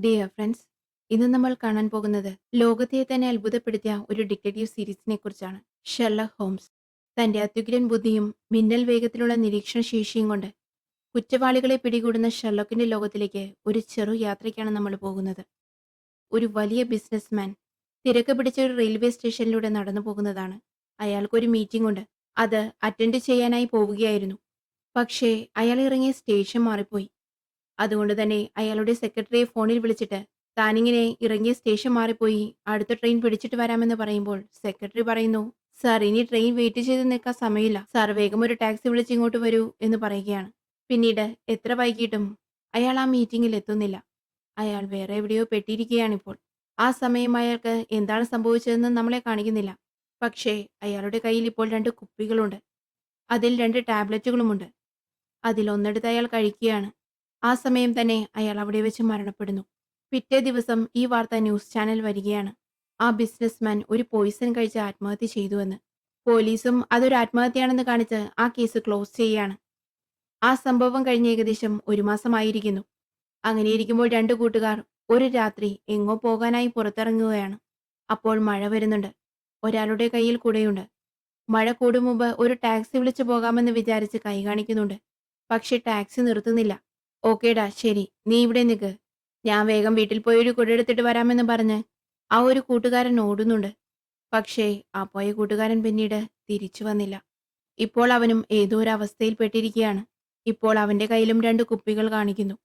Dear friends, ഇന്ന് നമ്മൾ കാണാൻ പോകുന്നത് ലോകത്തെ തന്നെ അത്ഭുതപ്പെടുത്തിയ ഒരു ഡിറ്റക്റ്റീവ് സീരീസിനെ കുറിച്ചാണ്. ഷെർലക് ഹോംസ് തന്റെ അത്യുഗ്രൻ ബുദ്ധിയും മിന്നൽ വേഗത്തിലുള്ള നിരീക്ഷണ ശേഷിയും കൊണ്ട് കുറ്റവാളികളെ പിടികൂടുന്ന ഷെർലക്കിന്റെ ലോകത്തിലേക്ക് ഒരു ചെറു യാത്രയ്ക്കാണ് നമ്മൾ പോകുന്നത്. ഒരു വലിയ ബിസിനസ്മാൻ തിരക്ക് പിടിച്ച ഒരു റെയിൽവേ സ്റ്റേഷനിലൂടെ നടന്നു പോകുന്നതാണ്. അയാൾക്കൊരു മീറ്റിംഗ് ഉണ്ട്. അത് അറ്റൻഡ് ചെയ്യാനായി പോവുകയായിരുന്നു. പക്ഷേ അയാൾ ഇറങ്ങിയ സ്റ്റേഷൻ മാറിപ്പോയി. അതുകൊണ്ട് തന്നെ അയാളുടെ സെക്രട്ടറിയെ ഫോണിൽ വിളിച്ചിട്ട് താനിങ്ങനെ ഇറങ്ങിയ സ്റ്റേഷൻ മാറിപ്പോയി, അടുത്ത ട്രെയിൻ പിടിച്ചിട്ട് വരാമെന്ന് പറയുമ്പോൾ സെക്രട്ടറി പറയുന്നു, സാർ ഇനി ട്രെയിൻ വെയിറ്റ് ചെയ്ത് നിൽക്കാൻ സമയമില്ല, സാർ വേഗം ഒരു ടാക്സി വിളിച്ച് ഇങ്ങോട്ട് വരൂ എന്ന് പറയുകയാണ്. പിന്നീട് എത്ര വൈകിട്ടും അയാൾ ആ മീറ്റിംഗിൽ എത്തുന്നില്ല. അയാൾ വേറെ എവിടെയോ പെട്ടിരിക്കുകയാണിപ്പോൾ. ആ സമയം അയാൾക്ക് എന്താണ് സംഭവിച്ചതെന്ന് നമ്മളെ കാണിക്കുന്നില്ല. പക്ഷേ അയാളുടെ കയ്യിൽ ഇപ്പോൾ രണ്ട് കുപ്പികളുണ്ട്. അതിൽ രണ്ട് ടാബ്ലറ്റുകളുമുണ്ട്. അതിലൊന്നെടുത്ത് അയാൾ കഴിക്കുകയാണ്. ആ സമയം തന്നെ അയാൾ അവിടെ വെച്ച് മരണപ്പെടുന്നു. പിറ്റേ ദിവസം ഈ വാർത്ത ന്യൂസ് ചാനൽ വരികയാണ്. ആ ബിസിനസ്മാൻ ഒരു പോയിസൺ കഴിച്ച് ആത്മഹത്യ ചെയ്തുവെന്ന്. പോലീസും അതൊരു ആത്മഹത്യയാണെന്ന് കാണിച്ച് ആ കേസ് ക്ലോസ് ചെയ്യുകയാണ്. ആ സംഭവം കഴിഞ്ഞ് ഏകദേശം ഒരു മാസമായിരിക്കുന്നു. അങ്ങനെയിരിക്കുമ്പോൾ രണ്ടു കൂട്ടുകാർ ഒരു രാത്രി എങ്ങോ പോകാനായി പുറത്തിറങ്ങുകയാണ്. അപ്പോൾ മഴ വരുന്നുണ്ട്. ഒരാളുടെ കയ്യിൽ കുടയുണ്ട്. മഴ കൂടും മുമ്പ് ഒരു ടാക്സി വിളിച്ചു പോകാമെന്ന് വിചാരിച്ച് കൈ കാണിക്കുന്നുണ്ട്. പക്ഷെ ടാക്സി നിർത്തുന്നില്ല. ഓക്കേടാ, ശരി, നീ ഇവിടെ നിൽക്ക്, ഞാൻ വേഗം വീട്ടിൽ പോയി ഒരു കുടയെടുത്തിട്ട് വരാമെന്ന് പറഞ്ഞ് ആ ഒരു കൂട്ടുകാരൻ ഓടുന്നുണ്ട്. പക്ഷേ ആ പോയ കൂട്ടുകാരൻ പിന്നീട് തിരിച്ചു വന്നില്ല. ഇപ്പോൾ അവനും ഏതോ ഒരു അവസ്ഥയിൽ പെട്ടിരിക്കുകയാണ്. ഇപ്പോൾ അവന്റെ കയ്യിലും രണ്ട് കുപ്പികൾ കാണിക്കുന്നു.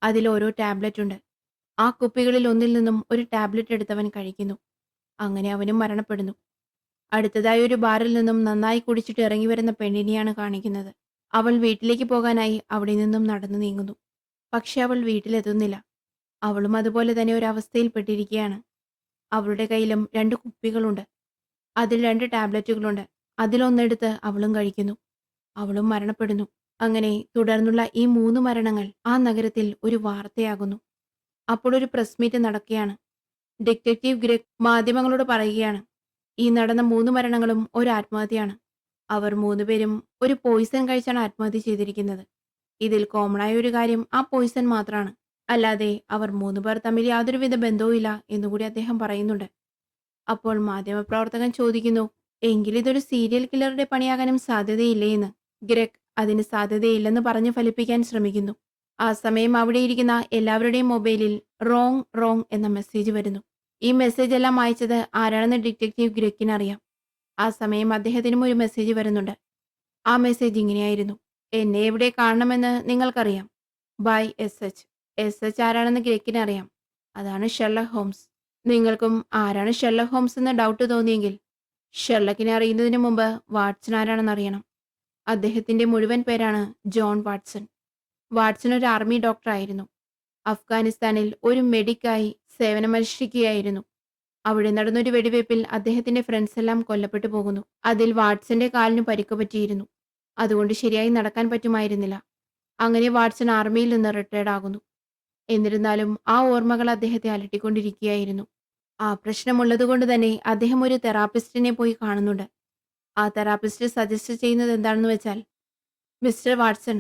അതിൽ ഓരോ ടാബ്ലറ്റ് ഉണ്ട്. ആ കുപ്പികളിൽ ഒന്നിൽ നിന്നും ഒരു ടാബ്ലറ്റ് എടുത്തവൻ കഴിക്കുന്നു. അങ്ങനെ അവനും മരണപ്പെടുന്നു. അടുത്തതായി ഒരു ബാറിൽ നിന്നും നന്നായി കുടിച്ചിട്ട് ഇറങ്ങി വരുന്ന പെണ്ണിനെയാണ് കാണിക്കുന്നത്. അവൾ വീട്ടിലേക്ക് പോകാനായി അവിടെ നിന്നും നടന്നു നീങ്ങുന്നു. പക്ഷെ അവൾ വീട്ടിലെത്തുന്നില്ല. അവളും അതുപോലെ തന്നെ ഒരു അവസ്ഥയിൽ പെട്ടിരിക്കുകയാണ്. അവളുടെ കയ്യിലും രണ്ട് കുപ്പികളുണ്ട്. അതിൽ രണ്ട് ടാബ്ലറ്റുകളുണ്ട്. അതിലൊന്നെടുത്ത് അവളും കഴിക്കുന്നു. അവളും മരണപ്പെടുന്നു. അങ്ങനെ തുടർന്നുള്ള ഈ മൂന്ന് മരണങ്ങൾ ആ നഗരത്തിൽ ഒരു വാർത്തയാകുന്നു. അപ്പോൾ ഒരു പ്രസ് മീറ്റ് നടക്കുകയാണ്. ഡിറ്റക്റ്റീവ് ഗ്രെഗ് മാധ്യമങ്ങളോട് പറയുകയാണ്, ഈ നടന്ന മൂന്ന് മരണങ്ങളും ഒരു ആത്മഹത്യയാണ്. അവർ മൂന്നുപേരും ഒരു പോയിസൺ കഴിച്ചാണ് ആത്മഹത്യ ചെയ്തിരിക്കുന്നത്. ഇതിൽ കോമണായ ഒരു കാര്യം ആ പോയിസൺ മാത്രമാണ്. അല്ലാതെ അവർ മൂന്നുപേർ തമ്മിൽ യാതൊരുവിധ ബന്ധവുമില്ല എന്നുകൂടി അദ്ദേഹം പറയുന്നുണ്ട്. അപ്പോൾ മാധ്യമപ്രവർത്തകൻ ചോദിക്കുന്നു, എങ്കിൽ ഇതൊരു സീരിയൽ കില്ലറുടെ പണിയാകാനും സാധ്യതയില്ലേ എന്ന്. ഗ്രെഗ് അതിന് സാധ്യതയില്ലെന്ന് പറഞ്ഞു ഫലിപ്പിക്കാൻ ശ്രമിക്കുന്നു. ആ സമയം അവിടെയിരിക്കുന്ന എല്ലാവരുടെയും മൊബൈലിൽ റോങ് റോങ് എന്ന മെസ്സേജ് വരുന്നു. ഈ മെസ്സേജ് എല്ലാം അയച്ചത് ആരാണെന്ന് ഡിറ്റക്റ്റീവ് ഗ്രെഗിന് അറിയാം. ആ സമയം അദ്ദേഹത്തിനും ഒരു മെസ്സേജ് വരുന്നുണ്ട്. ആ മെസ്സേജ് ഇങ്ങനെയായിരുന്നു, എന്നെ എവിടെ കാണണമെന്ന് നിങ്ങൾക്കറിയാം. By S H. S H ആരാണെന്ന് ഗ്രെഗിന് അറിയാം. അതാണ് ഷെർലക് ഹോംസ്. നിങ്ങൾക്കും ആരാണ് ഷെർലക് ഹോംസ് എന്ന് ഡൗട്ട് തോന്നിയെങ്കിൽ ഷെർലക്കിനെ അറിയുന്നതിന് മുമ്പ് വാട്സൺ ആരാണെന്ന് അറിയണം. അദ്ദേഹത്തിന്റെ മുഴുവൻ പേരാണ് ജോൺ വാട്സൺ. വാട്സൺ ഒരു ആർമി ഡോക്ടറായിരുന്നു. അഫ്ഗാനിസ്ഥാനിൽ ഒരു മെഡിക്കായി സേവനമനുഷ്ഠിക്കുകയായിരുന്നു. അവിടെ നടന്നൊരു വെടിവയ്പിൽ അദ്ദേഹത്തിന്റെ ഫ്രണ്ട്സ് എല്ലാം കൊല്ലപ്പെട്ടു പോകുന്നു. അതിൽ വാട്സന്റെ കാലിന് പരിക്ക് പറ്റിയിരുന്നു. അതുകൊണ്ട് ശരിയായി നടക്കാൻ പറ്റുമായിരുന്നില്ല. അങ്ങനെ വാട്സൺ ആർമിയിൽ നിന്ന് റിട്ടയർഡ് ആകുന്നു. എന്നിരുന്നാലും ആ ഓർമ്മകൾ അദ്ദേഹത്തെ അലട്ടിക്കൊണ്ടിരിക്കുകയായിരുന്നു. ആ പ്രശ്നമുള്ളതുകൊണ്ട് തന്നെ അദ്ദേഹം ഒരു തെറാപ്പിസ്റ്റിനെ പോയി കാണുന്നുണ്ട്. ആ തെറാപ്പിസ്റ്റ് സജസ്റ്റ് ചെയ്യുന്നത് എന്താണെന്ന് വെച്ചാൽ, മിസ്റ്റർ വാട്സൺ,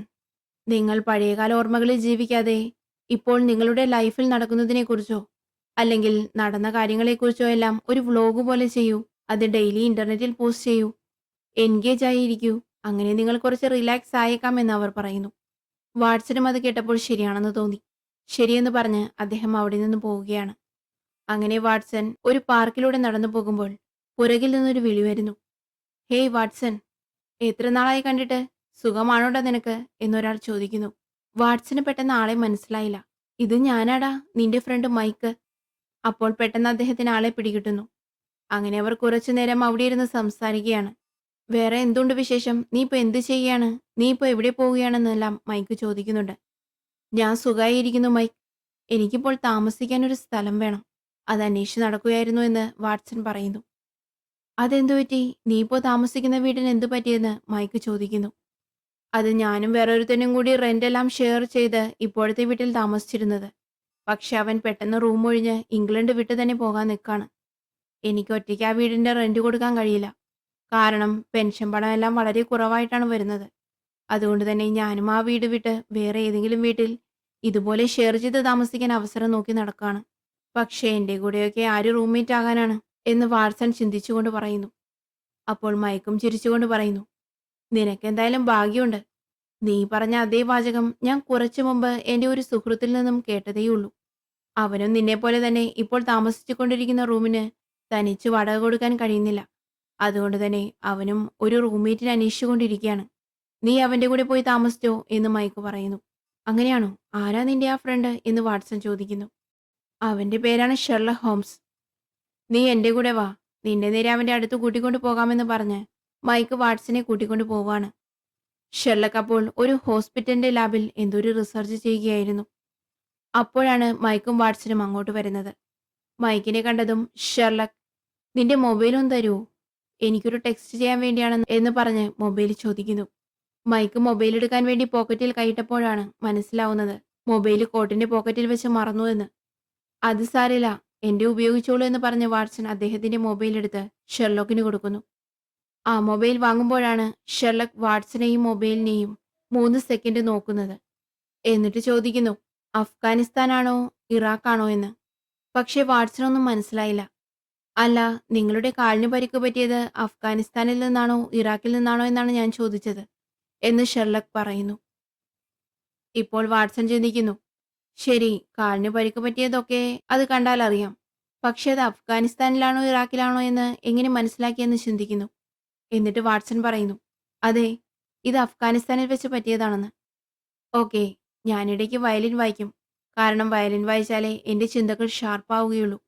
നിങ്ങൾ പഴയകാല ഓർമ്മകളിൽ ജീവിക്കാതെ ഇപ്പോൾ നിങ്ങളുടെ ലൈഫിൽ നടക്കുന്നതിനെക്കുറിച്ചോ അല്ലെങ്കിൽ നടന്ന കാര്യങ്ങളെക്കുറിച്ചോ എല്ലാം ഒരു വ്ലോഗ് പോലെ ചെയ്യൂ. അത് ഡെയിലി ഇന്റർനെറ്റിൽ പോസ്റ്റ് ചെയ്യൂ. എൻഗേജ് ആയിരിക്കൂ. അങ്ങനെ നിങ്ങൾ കുറച്ച് റിലാക്സ് ആയേക്കാം എന്ന് അവർ പറയുന്നു. വാട്സനും അത് കേട്ടപ്പോൾ ശരിയാണെന്ന് തോന്നി. ശരിയെന്ന് പറഞ്ഞ് അദ്ദേഹം അവിടെ നിന്ന് പോവുകയാണ്. അങ്ങനെ വാട്സൺ ഒരു പാർക്കിലൂടെ നടന്നു പോകുമ്പോൾ പുറകിൽ നിന്നൊരു വിളി വരുന്നു. ഹേയ് വാട്സൺ, എത്ര നാളായി കണ്ടിട്ട്, സുഖമാണോടാ നിനക്ക് എന്നൊരാൾ ചോദിക്കുന്നു. വാട്സന് പെട്ടെന്ന് ആളെ മനസ്സിലായില്ല. ഇത് ഞാനാടാ, നിന്റെ ഫ്രണ്ട് മൈക്ക്. അപ്പോൾ പെട്ടെന്ന് അദ്ദേഹത്തിന് ആളെ പിടികിട്ടുന്നു. അങ്ങനെ അവർ കുറച്ചു നേരം അവിടെ ഇരുന്ന് സംസാരിക്കുകയാണ്. വേറെ എന്തുണ്ട് വിശേഷം, നീ ഇപ്പൊ എന്ത് ചെയ്യാണ്, നീ ഇപ്പൊ എവിടെ പോവുകയാണെന്നെല്ലാം മൈക്ക് ചോദിക്കുന്നുണ്ട്. ഞാൻ സുഖമായിരിക്കുന്നു മൈക്ക്, എനിക്കിപ്പോൾ താമസിക്കാൻ ഒരു സ്ഥലം വേണം, അത് അന്വേഷിച്ച് നടക്കുകയായിരുന്നു എന്ന് വാട്സൺ പറയുന്നു. അതെന്തു പറ്റി, നീ ഇപ്പോൾ താമസിക്കുന്ന വീടിന് എന്തു പറ്റിയെന്ന് മൈക്ക് ചോദിക്കുന്നു. അത് ഞാനും വേറൊരുത്തനും കൂടി റെന്റെല്ലാം ഷെയർ ചെയ്ത് ഇപ്പോഴത്തെ വീട്ടിൽ താമസിച്ചിരുന്നത്. പക്ഷെ അവൻ പെട്ടെന്ന് റൂം ഒഴിഞ്ഞ് ഇംഗ്ലണ്ട് വിട്ട് തന്നെ പോകാൻ നിൽക്കാണ്. എനിക്ക് ഒറ്റയ്ക്ക് ആ വീടിന്റെ റെന്റ് കൊടുക്കാൻ കഴിയില്ല. കാരണം പെൻഷൻ പണം എല്ലാം വളരെ കുറവായിട്ടാണ് വരുന്നത്. അതുകൊണ്ട് തന്നെ ഞാനും ആ വീട് വിട്ട് വേറെ ഏതെങ്കിലും വീട്ടിൽ ഇതുപോലെ ഷെയർ ചെയ്ത് താമസിക്കാൻ അവസരം നോക്കി നടക്കാണ്. പക്ഷേ എന്റെ കൂടെയൊക്കെ ആര് റൂംമേറ്റ് ആകാനാണ് എന്ന് വാട്സൺ ചിന്തിച്ചുകൊണ്ട് പറയുന്നു. അപ്പോൾ മൈക്കും ചിരിച്ചുകൊണ്ട് പറയുന്നു, നിനക്കെന്തായാലും ഭാഗ്യമുണ്ട്. നീ പറഞ്ഞ അതേ വാചകം ഞാൻ കുറച്ചു മുമ്പ് എന്റെ ഒരു സുഹൃത്തിൽ നിന്നും കേട്ടതേയുള്ളൂ. അവനും നിന്നെപ്പോലെ തന്നെ ഇപ്പോൾ താമസിച്ചുകൊണ്ടിരിക്കുന്ന റൂമിന് തനിച്ച് വാടക കൊടുക്കാൻ കഴിയുന്നില്ല. അതുകൊണ്ട് തന്നെ അവനും ഒരു റൂംമേറ്റിനെ അന്വേഷിച്ചുകൊണ്ടിരിക്കുകയാണ്. നീ അവന്റെ കൂടെ പോയി താമസിച്ചോ എന്ന് മൈക്ക് പറയുന്നു. അങ്ങനെയാണോ? ആരാ നിന്റെ ആ ഫ്രണ്ട് എന്ന് വാട്സൺ ചോദിക്കുന്നു. അവന്റെ പേരാണ് ഷെർലക് ഹോംസ്. നീ എന്റെ കൂടെ വാ, നിന്റെ നേരെ അവന്റെ അടുത്ത് കൂട്ടിക്കൊണ്ടു പോകാമെന്ന് പറഞ്ഞ് മൈക്ക് വാട്സനെ കൂട്ടിക്കൊണ്ടു പോവാണ്. ഷെർലക് അപ്പോൾ ഒരു ഹോസ്പിറ്റലിന്റെ ലാബിൽ എന്തൊരു റിസർച്ച് ചെയ്യുകയായിരുന്നു. അപ്പോഴാണ് മൈക്കും വാട്സനും അങ്ങോട്ട് വരുന്നത്. മൈക്കിനെ കണ്ടതും ഷെർലക്, നിന്റെ മൊബൈൽ ഒന്ന് തരുമോ, എനിക്കൊരു ടെക്സ്റ്റ് ചെയ്യാൻ വേണ്ടിയാണ് എന്ന് പറഞ്ഞ് മൊബൈൽ ചോദിക്കുന്നു. മൈക്ക് മൊബൈൽ എടുക്കാൻ വേണ്ടി പോക്കറ്റിൽ കൈയിട്ടപ്പോഴാണ് മനസ്സിലാവുന്നത് മൊബൈൽ കോട്ടിന്റെ പോക്കറ്റിൽ വെച്ച് മറന്നു എന്ന്. അത് സാരില്ല, എന്റെ ഉപയോഗിച്ചോളൂ എന്ന് പറഞ്ഞ് വാട്സൺ അദ്ദേഹത്തിന്റെ മൊബൈൽ എടുത്ത് ഷെർലോക്കിന് കൊടുക്കുന്നു. ആ മൊബൈൽ വാങ്ങുമ്പോഴാണ് ഷെർലക് വാട്സനെയും മൊബൈലിനെയും 3 സെക്കൻഡ് നോക്കുന്നത്. എന്നിട്ട് ചോദിക്കുന്നു, അഫ്ഗാനിസ്ഥാനാണോ ഇറാഖാണോ എന്ന്. പക്ഷേ വാട്സണൊന്നും മനസ്സിലായില്ല. അല്ല, നിങ്ങളുടെ കാലിന് പരിക്ക് പറ്റിയത് അഫ്ഗാനിസ്ഥാനിൽ നിന്നാണോ ഇറാഖിൽ നിന്നാണോ എന്നാണ് ഞാൻ ചോദിച്ചത് എന്ന് ഷെർലക് പറയുന്നു. ഇപ്പോൾ വാട്സൺ ചിന്തിക്കുന്നു, ശരി, കാലിന് പരിക്ക് പറ്റിയതൊക്കെ അത് കണ്ടാൽ അറിയാം. പക്ഷേ അത് അഫ്ഗാനിസ്ഥാനിലാണോ ഇറാഖിലാണോ എന്ന് എങ്ങനെ മനസ്സിലാക്കിയെന്ന് ചിന്തിക്കുന്നു. എന്നിട്ട് വാട്സൺ പറയുന്നു, അതെ, ഇത് അഫ്ഗാനിസ്ഥാനിൽ വെച്ച് പറ്റിയതാണെന്ന്. ഓക്കെ, ഞാനിടയ്ക്ക് വയലിൻ വായിക്കും. കാരണം വയലിൻ വായിച്ചാലേ എൻ്റെ ചിന്തകൾ ഷാർപ്പാവുകയുള്ളൂ.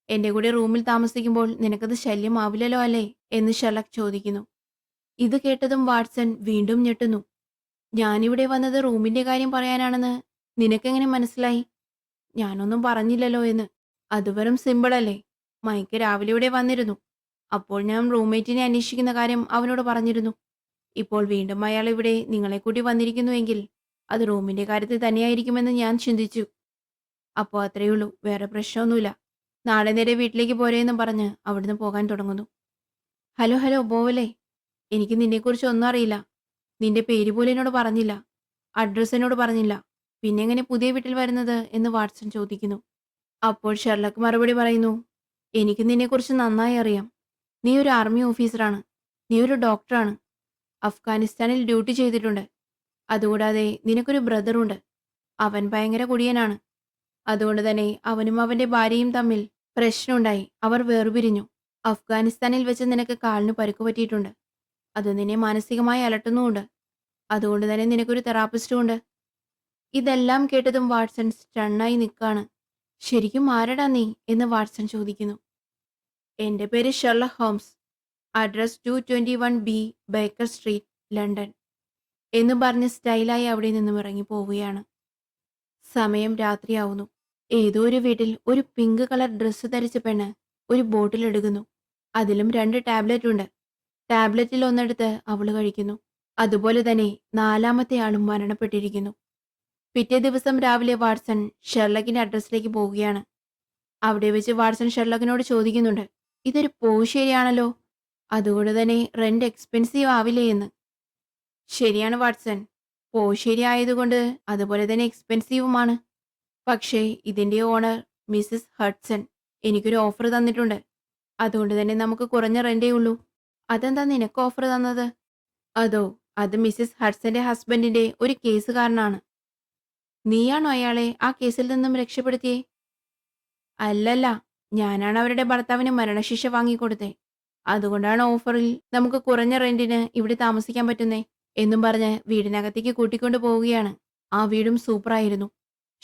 എൻ്റെ കൂടെ റൂമിൽ താമസിക്കുമ്പോൾ നിനക്കത് ശല്യമാവില്ലല്ലോ അല്ലേ എന്ന് ഷെർലക് ചോദിക്കുന്നു. ഇത് കേട്ടതും വാട്സൺ വീണ്ടും ഞെട്ടുന്നു. ഞാനിവിടെ വന്നത് റൂമിന്റെ കാര്യം പറയാനാണെന്ന് നിനക്കെങ്ങനെ മനസ്സിലായി? ഞാനൊന്നും പറഞ്ഞില്ലല്ലോ എന്ന്. അത് വെറും സിമ്പിൾ അല്ലേ. മൈക്ക് രാവിലെ ഇവിടെ വന്നിരുന്നു. അപ്പോൾ ഞാൻ റൂംമേറ്റിനെ അന്വേഷിക്കുന്ന കാര്യം അവനോട് പറഞ്ഞിരുന്നു. ഇപ്പോൾ വീണ്ടും അയാൾ ഇവിടെ നിങ്ങളെ കൂട്ടി വന്നിരിക്കുന്നുവെങ്കിൽ അത് റൂമിന്റെ കാര്യത്തിൽ തന്നെയായിരിക്കുമെന്ന് ഞാൻ ചിന്തിച്ചു. അപ്പോൾ അത്രയുള്ളൂ, വേറെ പ്രശ്നമൊന്നുമില്ല. നാളെ നേരെ വീട്ടിലേക്ക് പോരേന്നും പറഞ്ഞ് അവിടുന്ന് പോകാൻ തുടങ്ങുന്നു. ഹലോ ഹലോ ബോവലേ, എനിക്ക് നിന്നെക്കുറിച്ച് ഒന്നും അറിയില്ല. നിന്റെ പേര് പോലും എന്നോട് പറഞ്ഞില്ല. അഡ്രസ്സ് എന്നോട് പറഞ്ഞില്ല. പിന്നെ എങ്ങനെ പുതിയ വീട്ടിൽ വരുന്നത് എന്ന് വാട്സൺ ചോദിക്കുന്നു. അപ്പോൾ ഷെർലക് മറുപടി പറയുന്നു, എനിക്ക് നിന്നെക്കുറിച്ച് നന്നായി അറിയാം. നീ ഒരു ആർമി ഓഫീസറാണ്. നീ ഒരു ഡോക്ടറാണ്. അഫ്ഗാനിസ്ഥാനിൽ ഡ്യൂട്ടി ചെയ്തിട്ടുണ്ട്. അതുകൂടാതെ നിനക്കൊരു ബ്രദറുണ്ട്. അവൻ ഭയങ്കര കുടിയനാണ്. അതുകൊണ്ട് തന്നെ അവനും അവന്റെ ഭാര്യയും തമ്മിൽ പ്രശ്നമുണ്ടായി. അവർ വേർപിരിഞ്ഞു. അഫ്ഗാനിസ്ഥാനിൽ വെച്ച് നിനക്ക് കാലിന് പരുക്ക് പറ്റിയിട്ടുണ്ട്. അത് നിന്നെ മാനസികമായി അലട്ടുന്നുമുണ്ട്. അതുകൊണ്ട് തന്നെ നിനക്കൊരു തെറാപ്പിസ്റ്റും ഉണ്ട്. ഇതെല്ലാം കേട്ടതും വാട്സൺ സ്റ്റണ്ണായി നിൽക്കാണ്. ശരിക്കും ആരടാ നീ എന്ന് വാട്സൺ ചോദിക്കുന്നു. എന്റെ പേര് Sherlock Holmes. Address 221B Baker Street, London എന്ന് പറഞ്ഞ് സ്റ്റൈലായി അവിടെ നിന്നും ഇറങ്ങി പോവുകയാണ്. സമയം രാത്രിയാവുന്നു. ഏതോ ഒരു വീട്ടിൽ ഒരു പിങ്ക് കളർ ഡ്രസ്സ് ധരിച്ച പെണ്ണ് ഒരു ബോട്ടിൽ എടുക്കുന്നു. അതിലും 2 ടാബ്ലറ്റ് ഉണ്ട്. ടാബ്ലറ്റിൽ ഒന്നെടുത്ത് അവള് കഴിക്കുന്നു. അതുപോലെ തന്നെ 4-മത്തെ ആളും മരണപ്പെട്ടിരിക്കുന്നു. പിറ്റേ ദിവസം രാവിലെ വാട്സൺ ഷെർലക്കിന്റെ അഡ്രസ്സിലേക്ക് പോവുകയാണ്. അവിടെ വെച്ച് വാട്സൺ ഷെർലക്കിനോട് ചോദിക്കുന്നുണ്ട്, ഇതൊരു പോഷ് ഏരിയയാണല്ലോ, അതുകൊണ്ട് തന്നെ റെന്റ് എക്സ്പെൻസീവ് ആവില്ലേ എന്ന്. ശരിയാണ് വാട്സൺ, പോഷ് ഏരിയ ആയതുകൊണ്ട് അതുപോലെ തന്നെ എക്സ്പെൻസീവുമാണ്. പക്ഷേ ഇതിന്റെ ഓണർ മിസ്സിസ് ഹഡ്സൺ എനിക്കൊരു ഓഫർ തന്നിട്ടുണ്ട്. അതുകൊണ്ട് തന്നെ നമുക്ക് കുറഞ്ഞ റെന്റേ ഉള്ളൂ. അതെന്താ നിനക്ക് ഓഫർ തന്നത്? അതോ, അത് മിസ്സിസ് ഹഡ്സന്റെ ഹസ്ബൻഡിന്റെ ഒരു കേസുകാരനാണ്. നീയാണോ അയാളെ ആ കേസിൽ നിന്നും രക്ഷപ്പെടുത്തിയേ? അല്ലല്ല, ഞാനാണ് അവരുടെ ഭർത്താവിന് മരണശിക്ഷ വാങ്ങിക്കൊടുത്തേ. അതുകൊണ്ടാണ് ഓഫറിൽ നമുക്ക് കുറഞ്ഞ റെന്റിന് ഇവിടെ താമസിക്കാൻ പറ്റുന്നേ എന്നും പറഞ്ഞ് വീടിനകത്തേക്ക് കൂട്ടിക്കൊണ്ടു പോവുകയാണ്. ആ വീടും സൂപ്പറായിരുന്നു.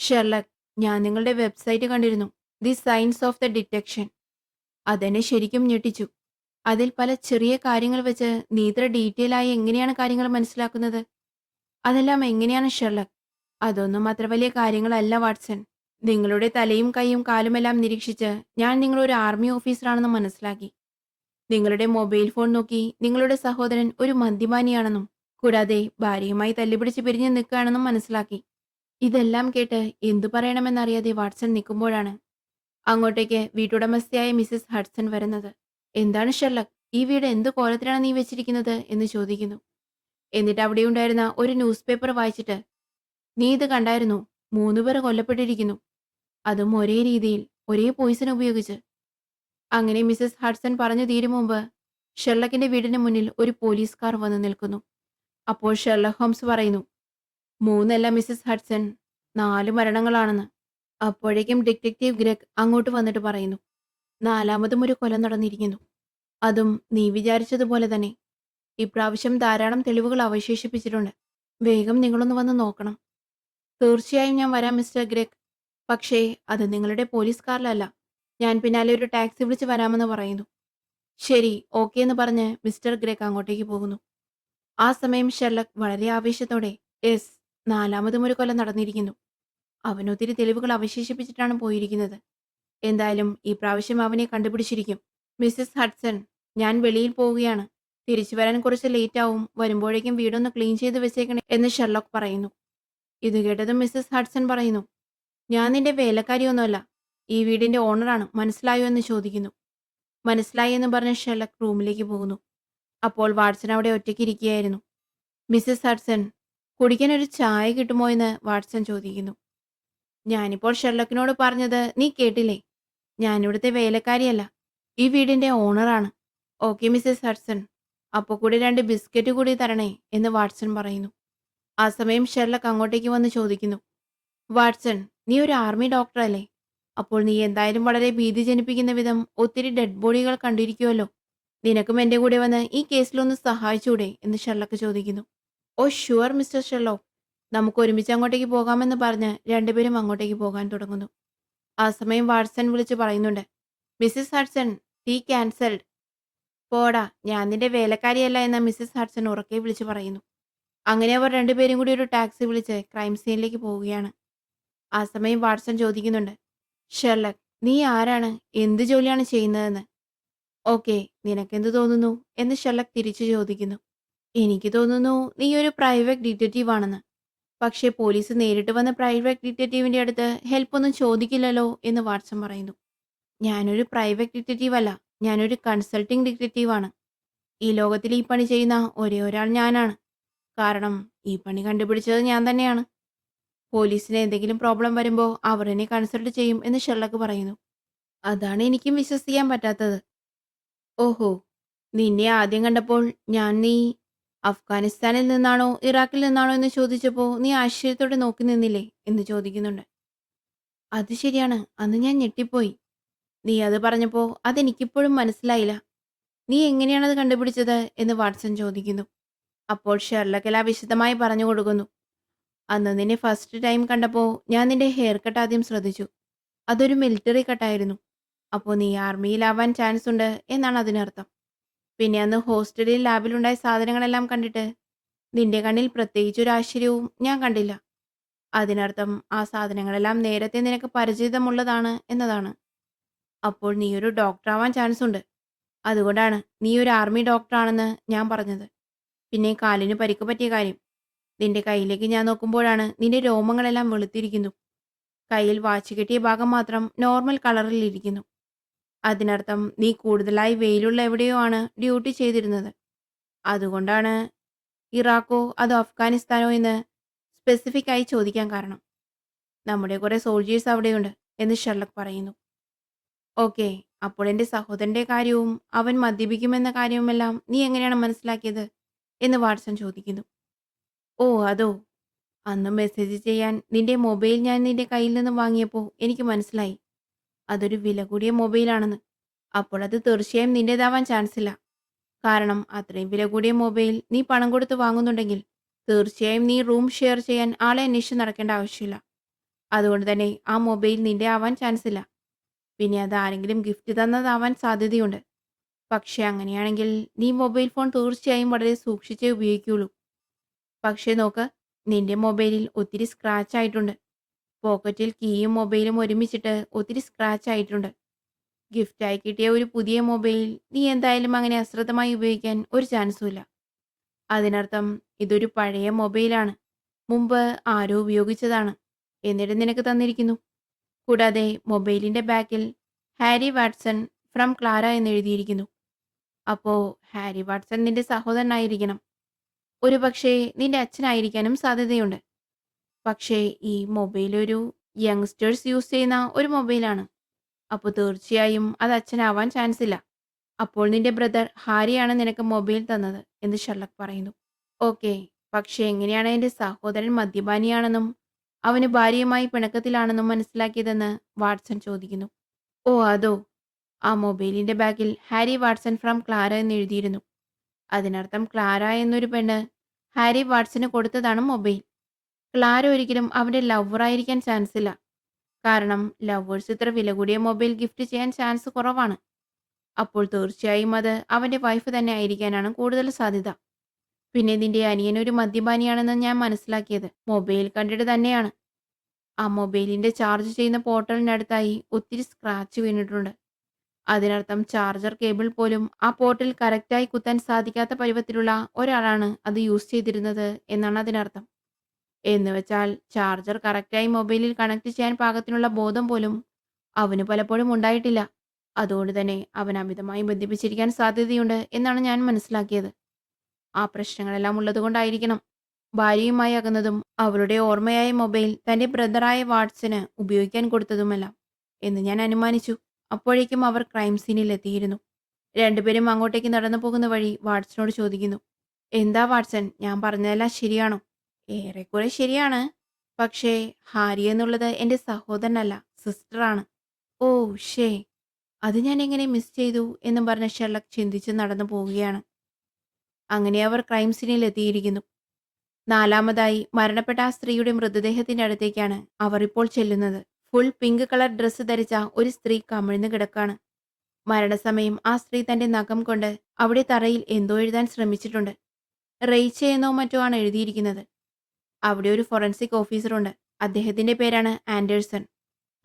ഷെർലക്, ഞാൻ നിങ്ങളുടെ വെബ്സൈറ്റ് കണ്ടിരുന്നു, the science of the detection. അതെന്നെ ശരിക്കും ഞെട്ടിച്ചു. അതിൽ പല ചെറിയ കാര്യങ്ങൾ വെച്ച് നീ ഇത്ര ഡീറ്റെയിൽ ആയി എങ്ങനെയാണ് കാര്യങ്ങൾ മനസ്സിലാക്കുന്നത്? അതെല്ലാം എങ്ങനെയാണ് ഷെർലക്? അതൊന്നും അത്ര വലിയ കാര്യങ്ങളല്ല വാട്സൺ. നിങ്ങളുടെ തലയും കൈയും കാലുമെല്ലാം നിരീക്ഷിച്ച് ഞാൻ നിങ്ങളൊരു ആർമി ഓഫീസറാണെന്ന് മനസ്സിലാക്കി. നിങ്ങളുടെ മൊബൈൽ ഫോൺ നോക്കി നിങ്ങളുടെ സഹോദരൻ ഒരു മദ്യപാനിയാണെന്നും കൂടാതെ ഭാര്യയുമായി തല്ലിപിടിച്ച് പിരിഞ്ഞു നിൽക്കുകയാണെന്നും മനസ്സിലാക്കി. ഇതെല്ലാം കേട്ട് എന്തു പറയണമെന്നറിയാതെ വാട്സൺ നിൽക്കുമ്പോഴാണ് അങ്ങോട്ടേക്ക് വീട്ടുടമസ്ഥയായ മിസ്സിസ് ഹഡ്സൺ വരുന്നത്. എന്താണ് ഷെർലക്, ഈ വീട് എന്ത് കോലത്തിലാണ് നീ വെച്ചിരിക്കുന്നത് എന്ന് ചോദിക്കുന്നു. എന്നിട്ട് അവിടെ ഉണ്ടായിരുന്ന ഒരു ന്യൂസ് പേപ്പർ വായിച്ചിട്ട്, നീ ഇത് കണ്ടായിരുന്നു? 3 പേർ കൊല്ലപ്പെട്ടിരിക്കുന്നു. അതും ഒരേ രീതിയിൽ, ഒരേ പോയിസൺ ഉപയോഗിച്ച്. അങ്ങനെ മിസസ് ഹഡ്സൺ പറഞ്ഞു തീരും മുമ്പ് ഷെർലക്കിന്റെ വീടിന് മുന്നിൽ ഒരു പോലീസ് കാർ വന്ന് നിൽക്കുന്നു. അപ്പോൾ ഷെർലക് ഹോംസ് പറയുന്നു, 3 അല്ല മിസസ് ഹഡ്സൺ, 4 മരണങ്ങളാണെന്ന്. അപ്പോഴേക്കും ഡിറ്റക്റ്റീവ് ഗ്രെഗ് അങ്ങോട്ട് വന്നിട്ട് പറയുന്നു, 4മതും ഒരു കൊല നടന്നിരിക്കുന്നു. അതും നീ വിചാരിച്ചതുപോലെ തന്നെ. ഇപ്രാവശ്യം ധാരാളം തെളിവുകൾ അവശേഷിപ്പിച്ചിട്ടുണ്ട്. വേഗം നിങ്ങളൊന്ന് വന്ന് നോക്കണം. തീർച്ചയായും ഞാൻ വരാം മിസ്റ്റർ ഗ്രെഗ്. പക്ഷേ അത് നിങ്ങളുടെ പോലീസ് കാറിലല്ല. ഞാൻ പിന്നാലെ ഒരു ടാക്സി വിളിച്ച് വരാമെന്ന് പറയുന്നു. ശരി, ഓക്കെ എന്ന് പറഞ്ഞ് മിസ്റ്റർ ഗ്രെഗ് അങ്ങോട്ടേക്ക് പോകുന്നു. ആ സമയം ഷെർലക് വളരെ ആവേശത്തോടെ, യെസ്, 4മതും ഒരു കൊല നടന്നിരിക്കുന്നു. അവൻ ഒത്തിരി തെളിവുകൾ അവശേഷിപ്പിച്ചിട്ടാണ് പോയിരിക്കുന്നത്. എന്തായാലും ഈ പ്രാവശ്യം അവനെ കണ്ടുപിടിച്ചിരിക്കും. മിസ്സസ് ഹഡ്സൺ, ഞാൻ വെളിയിൽ പോവുകയാണ്. തിരിച്ചു വരാൻ കുറച്ച് ലേറ്റ് ആവും. വരുമ്പോഴേക്കും വീടൊന്ന് ക്ലീൻ ചെയ്ത് വെച്ചേക്കണേ എന്ന് ഷെർലോക്ക് പറയുന്നു. ഇത് കേട്ടതും മിസ്സസ് ഹഡ്സൺ പറയുന്നു, ഞാൻ നിന്റെ വേലക്കാരിയൊന്നുമല്ല. ഈ വീടിന്റെ ഓണറാണ്. മനസ്സിലായോ എന്ന് ചോദിക്കുന്നു. മനസ്സിലായി എന്ന് പറഞ്ഞ് ഷെർലക് റൂമിലേക്ക് പോകുന്നു. അപ്പോൾ വാട്സൺ അവിടെ ഒറ്റയ്ക്ക് ഇരിക്കുകയായിരുന്നു. മിസ്സസ് ഹഡ്സൺ, കുടിക്കാൻ ഒരു ചായ കിട്ടുമോ എന്ന് വാട്സൺ ചോദിക്കുന്നു. ഞാനിപ്പോൾ ഷെർലക്കിനോട് പറഞ്ഞത് നീ കേട്ടില്ലേ? ഞാനിവിടുത്തെ വേലക്കാരിയല്ല, ഈ വീടിന്റെ ഓണറാണ്. ഓക്കെ മിസ്സസ് ഹഡ്സൺ, അപ്പോൾ കൂടി 2 ബിസ്ക്കറ്റ് കൂടി തരണേ എന്ന് വാട്സൺ പറയുന്നു. ആ സമയം ഷെർലക് അങ്ങോട്ടേക്ക് വന്ന് ചോദിക്കുന്നു, വാട്സൺ, നീ ഒരു ആർമി ഡോക്ടർ അല്ലേ? അപ്പോൾ നീ എന്തായാലും വളരെ ഭീതി ജനിപ്പിക്കുന്ന വിധം ഒത്തിരി ഡെഡ് ബോഡികൾ കണ്ടിരിക്കുമല്ലോ. നിനക്കും എൻ്റെ കൂടെ വന്ന് ഈ കേസിലൊന്ന് സഹായിച്ചൂടെ എന്ന് ഷെർലക് ചോദിക്കുന്നു. ഓ ഷുവർ മിസ്റ്റർ ഷെർലോക്ക്, നമുക്ക് ഒരുമിച്ച് അങ്ങോട്ടേക്ക് പോകാമെന്ന് പറഞ്ഞ് രണ്ടുപേരും അങ്ങോട്ടേക്ക് പോകാൻ തുടങ്ങുന്നു. ആ സമയം വാട്സൺ വിളിച്ച് പറയുന്നുണ്ട്, മിസ്സസ് ഹഡ്സൺ, ടീ ക്യാൻസൽഡ്. പോടാ, ഞാൻ നിന്റെ വേലക്കാരിയല്ല എന്ന് മിസ്സസ് ഹഡ്സൺ ഉറക്കെ വിളിച്ച് പറയുന്നു. അങ്ങനെ അവർ രണ്ടുപേരും കൂടി ഒരു ടാക്സി വിളിച്ച് ക്രൈം സീനിലേക്ക് പോവുകയാണ്. ആ സമയം വാട്സൺ ചോദിക്കുന്നുണ്ട്, ഷെർലക്, നീ ആരാണ്? എന്ത് ജോലിയാണ് ചെയ്യുന്നതെന്ന്? ഓക്കെ, നിനക്കെന്ത് തോന്നുന്നു എന്ന് ഷെർലക് തിരിച്ചു ചോദിക്കുന്നു. എനിക്ക് തോന്നുന്നു നീ ഒരു പ്രൈവറ്റ് ഡിറ്റക്റ്റീവ് ആണെന്ന്. പക്ഷേ പോലീസ് നേരിട്ട് വന്ന പ്രൈവറ്റ് ഡിറ്റക്റ്റീവിന്റെ അടുത്ത് ഹെൽപ്പ് ഒന്നും ചോദിക്കില്ലല്ലോ എന്ന് വാട്സൺ പറയുന്നു. ഞാനൊരു പ്രൈവറ്റ് ഡിറ്റക്റ്റീവ് അല്ല, ഞാനൊരു കൺസൾട്ടിംഗ് ഡിറ്റക്റ്റീവ് ആണ്. ഈ ലോകത്തിൽ ഈ പണി ചെയ്യുന്ന ഒരേ ഒരാൾ ഞാനാണ്. കാരണം ഈ പണി കണ്ടുപിടിച്ചത് ഞാൻ തന്നെയാണ്. പോലീസിന് എന്തെങ്കിലും പ്രോബ്ലം വരുമ്പോൾ അവർ എന്നെ കൺസൾട്ട് ചെയ്യും എന്ന് ഷെർലക് പറയുന്നു. അതാണ് എനിക്കും വിശ്വസിക്കാൻ പറ്റാത്തത്. ഓഹോ, നിന്നെ ആദ്യം കണ്ടപ്പോൾ നീ അഫ്ഗാനിസ്ഥാനിൽ നിന്നാണോ ഇറാഖിൽ നിന്നാണോ എന്ന് ചോദിച്ചപ്പോൾ നീ ആശ്ചര്യത്തോടെ നോക്കി നിന്നില്ലേ എന്ന് ചോദിക്കുന്നുണ്ട്. അത് ശരിയാണ്, അന്ന് ഞാൻ ഞെട്ടിപ്പോയി. നീ അത് പറഞ്ഞപ്പോൾ അതെനിക്കിപ്പോഴും മനസ്സിലായില്ല. നീ എങ്ങനെയാണത് കണ്ടുപിടിച്ചത് എന്ന് വാട്സൺ ചോദിക്കുന്നു. അപ്പോൾ ഷെർലക് വിശദമായി പറഞ്ഞു കൊടുക്കുന്നു. അന്ന് നിന്നെ ഫസ്റ്റ് ടൈം കണ്ടപ്പോൾ ഞാൻ നിന്റെ ഹെയർ കട്ട് ആദ്യം ശ്രദ്ധിച്ചു. അതൊരു മിലിറ്ററി കട്ടായിരുന്നു. അപ്പോൾ നീ ആർമിയിലാവാൻ ചാൻസ് ഉണ്ട് എന്നാണ് അതിനർത്ഥം. പിന്നെ അന്ന് ഹോസ്റ്റലിൽ ലാബിലുണ്ടായ സാധനങ്ങളെല്ലാം കണ്ടിട്ട് നിന്റെ കണ്ണിൽ പ്രത്യേകിച്ചൊരു ആശ്ചര്യവും ഞാൻ കണ്ടില്ല. അതിനർത്ഥം ആ സാധനങ്ങളെല്ലാം നേരത്തെ നിനക്ക് പരിചിതമുള്ളതാണ് എന്നതാണ്. അപ്പോൾ നീ ഒരു ഡോക്ടറാവാൻ ചാൻസ് ഉണ്ട്. അതുകൊണ്ടാണ് നീ ഒരു ആർമി ഡോക്ടറാണെന്ന് ഞാൻ പറഞ്ഞത്. പിന്നെ കാലിന് പരിക്ക് പറ്റിയ കാര്യം. നിന്റെ കയ്യിലേക്ക് ഞാൻ നോക്കുമ്പോഴാണ് നിന്റെ രോമങ്ങളെല്ലാം വെളുത്തിരിക്കുന്നു. കയ്യിൽ വാച്ച് കെട്ടിയ ഭാഗം മാത്രം നോർമൽ കളറിൽ ഇരിക്കുന്നു. അതിനർത്ഥം നീ കൂടുതലായി വെയിലുള്ള എവിടെയോ ആണ് ഡ്യൂട്ടി ചെയ്തിരുന്നത്. അതുകൊണ്ടാണ് ഇറാഖോ അതോ അഫ്ഗാനിസ്ഥാനോ എന്ന് സ്പെസിഫിക് ആയി ചോദിക്കാൻ കാരണം. നമ്മുടെ കുറെ സോൾജേഴ്സ് അവിടെയുണ്ട് എന്ന് ഷെർലക് പറയുന്നു. ഓക്കെ, അപ്പോൾ എൻ്റെ സഹോദരൻ്റെ കാര്യവും അവൻ മദ്യപിക്കുമെന്ന കാര്യവുമെല്ലാം നീ എങ്ങനെയാണ് മനസ്സിലാക്കിയത് എന്ന് വാട്സൺ ചോദിക്കുന്നു. ഓ അതോ, അന്ന് മെസ്സേജ് ചെയ്യാൻ നിന്റെ മൊബൈൽ ഞാൻ നിന്റെ കയ്യിൽ നിന്ന് വാങ്ങിയപ്പോൾ എനിക്ക് മനസ്സിലായി അതൊരു വില കൂടിയ മൊബൈലാണെന്ന്. അപ്പോൾ അത് തീർച്ചയായും നിന്റേതാവാൻ ചാൻസ് ഇല്ല. കാരണം അത്രയും വില കൂടിയ മൊബൈൽ നീ പണം കൊടുത്ത് വാങ്ങുന്നുണ്ടെങ്കിൽ തീർച്ചയായും നീ റൂം ഷെയർ ചെയ്യാൻ ആളെ അന്വേഷിച്ച് നടക്കേണ്ട ആവശ്യമില്ല. അതുകൊണ്ട് തന്നെ ആ മൊബൈൽ നിന്റെ ആവാൻ ചാൻസ് ഇല്ല. പിന്നെ അത് ആരെങ്കിലും ഗിഫ്റ്റ് തന്നതാവാൻ സാധ്യതയുണ്ട്. പക്ഷേ അങ്ങനെയാണെങ്കിൽ നീ മൊബൈൽ ഫോൺ തീർച്ചയായും വളരെ സൂക്ഷിച്ചേ ഉപയോഗിക്കുകയുള്ളൂ. പക്ഷേ നോക്ക്, നിന്റെ മൊബൈലിൽ ഒത്തിരി സ്ക്രാച്ച് ആയിട്ടുണ്ട്. പോക്കറ്റിൽ കീയും മൊബൈലും ഒരുമിച്ചിട്ട് ഒത്തിരി സ്ക്രാച്ച് ആയിട്ടുണ്ട്. ഗിഫ്റ്റായി കിട്ടിയ ഒരു പുതിയ മൊബൈൽ നീ എന്തായാലും അങ്ങനെ അശ്രദ്ധമായി ഉപയോഗിക്കാൻ ഒരു ചാൻസും ഇല്ല. അതിനർത്ഥം ഇതൊരു പഴയ മൊബൈലാണ്. മുമ്പ് ആരോ ഉപയോഗിച്ചതാണ്. എന്നിട്ട് നിനക്ക് തന്നിരിക്കുന്നു. കൂടാതെ മൊബൈലിന്റെ ബാക്കിൽ ഹാരി വാട്സൺ ഫ്രം ക്ലാര എന്ന് എഴുതിയിരിക്കുന്നു. അപ്പോ ഹാരി വാട്സൺ നിന്റെ സഹോദരനായിരിക്കണം. ഒരുപക്ഷേ നിന്റെ അച്ഛനായിരിക്കാനും സാധ്യതയുണ്ട്. പക്ഷേ ഈ മൊബൈൽ ഒരു യങ്സ്റ്റേഴ്സ് യൂസ് ചെയ്യുന്ന ഒരു മൊബൈലാണ്. അപ്പോൾ തീർച്ചയായും അത് അച്ഛനാവാൻ ചാൻസ് ഇല്ല. അപ്പോൾ നിന്റെ ബ്രദർ ഹാരിയാണ് നിനക്ക് മൊബൈൽ തന്നത് എന്ന് ഷെർലക് പറയുന്നു. ഓക്കെ, പക്ഷേ എങ്ങനെയാണ് എന്റെ സഹോദരൻ മദ്യപാനിയാണെന്നും അവന് ഭാര്യയുമായി പിണക്കത്തിലാണെന്നും മനസ്സിലാക്കിയതെന്ന് വാട്സൺ ചോദിക്കുന്നു. ഓ അതോ, ആ മൊബൈലിന്റെ ബാക്കിൽ ഹാരി വാട്സൺ ഫ്രം ക്ലാര എന്ന് എഴുതിയിരുന്നു. അതിനർത്ഥം ക്ലാര എന്നൊരു പെണ്ണ് ഹാരി വാട്സന് കൊടുത്തതാണ് മൊബൈൽ. ക്ലാര ഒരിക്കലും അവന്റെ ലവറായിരിക്കാൻ ചാൻസ് ഇല്ല. കാരണം ലവേഴ്സ് ഇത്ര വില കൂടിയ മൊബൈൽ ഗിഫ്റ്റ് ചെയ്യാൻ ചാൻസ് കുറവാണ്. അപ്പോൾ തീർച്ചയായും അത് അവന്റെ വൈഫ് തന്നെ ആയിരിക്കാനാണ് കൂടുതൽ സാധ്യത. പിന്നെ നിന്റെ അനിയൻ ഒരു മദ്യപാനിയാണെന്ന് ഞാൻ മനസ്സിലാക്കിയത് മൊബൈൽ കണ്ടിട്ട് തന്നെയാണ്. ആ മൊബൈലിന്റെ ചാർജ് ചെയ്യുന്ന പോർട്ടലിനടുത്തായി ഒത്തിരി സ്ക്രാച്ച് വീണിട്ടുണ്ട്. അതിനർത്ഥം ചാർജർ കേബിൾ പോലും ആ പോർട്ടിൽ കറക്റ്റായി കുത്താൻ സാധിക്കാത്ത പരുവത്തിലുള്ള ഒരാളാണ് അത് യൂസ് ചെയ്തിരുന്നത് എന്നാണ് അതിനർത്ഥം. എന്ന് വെച്ചാൽ ചാർജർ കറക്റ്റായി മൊബൈലിൽ കണക്ട് ചെയ്യാൻ പാകത്തിനുള്ള ബോധം പോലും അവന് പലപ്പോഴും ഉണ്ടായിട്ടില്ല. അതുകൊണ്ട് തന്നെ അവൻ അമിതമായി ബന്ധിപ്പിച്ചിരിക്കാൻ സാധ്യതയുണ്ട് എന്നാണ് ഞാൻ മനസ്സിലാക്കിയത്. ആ പ്രശ്നങ്ങളെല്ലാം ഉള്ളതുകൊണ്ടായിരിക്കണം ഭാര്യയുമായി അകന്നതും അവളുടെ ഓർമ്മയായ മൊബൈൽ തന്റെ ബ്രദറായ വാട്സന് ഉപയോഗിക്കാൻ കൊടുത്തതുമെല്ലാം എന്ന് ഞാൻ അനുമാനിച്ചു. അപ്പോഴേക്കും അവർ ക്രൈം സീനിൽ എത്തിയിരുന്നു. രണ്ടുപേരും അങ്ങോട്ടേക്ക് നടന്നു പോകുന്ന വഴി വാട്സനോട് ചോദിക്കുന്നു, എന്താ വാട്സൺ, ഞാൻ പറഞ്ഞതെല്ലാം ശരിയാണോ? ഏറെക്കുറെ ശരിയാണ്. പക്ഷേ ഹാരി എന്നുള്ളത് എന്റെ സഹോദരനല്ല, സിസ്റ്ററാണ്. ഓ ഷേ, അത് ഞാൻ എങ്ങനെ മിസ് ചെയ്തു എന്നും പറഞ്ഞ ഷെർലക് ചിന്തിച്ച് നടന്നു പോവുകയാണ്. അങ്ങനെ അവർ ക്രൈം സീനിൽ എത്തിയിരിക്കുന്നു. നാലാമതായി മരണപ്പെട്ട ആ സ്ത്രീയുടെ മൃതദേഹത്തിന്റെ അടുത്തേക്കാണ് അവർ ഇപ്പോൾ ചെല്ലുന്നത്. ഫുൾ പിങ്ക് കളർ ഡ്രസ്സ് ധരിച്ച ഒരു സ്ത്രീ കമിഴ്ന്നു കിടക്കാണ്. മരണസമയം ആ സ്ത്രീ തന്റെ നഖം കൊണ്ട് അവിടെ തറയിൽ എന്തോ എഴുതാൻ ശ്രമിച്ചിട്ടുണ്ട്. റെയ്ച്ചെ എന്നോ മറ്റോ ആണ് എഴുതിയിരിക്കുന്നത്. അവിടെ ഒരു ഫോറൻസിക് ഓഫീസറുണ്ട്. അദ്ദേഹത്തിന്റെ പേരാണ് ആൻഡേഴ്സൺ.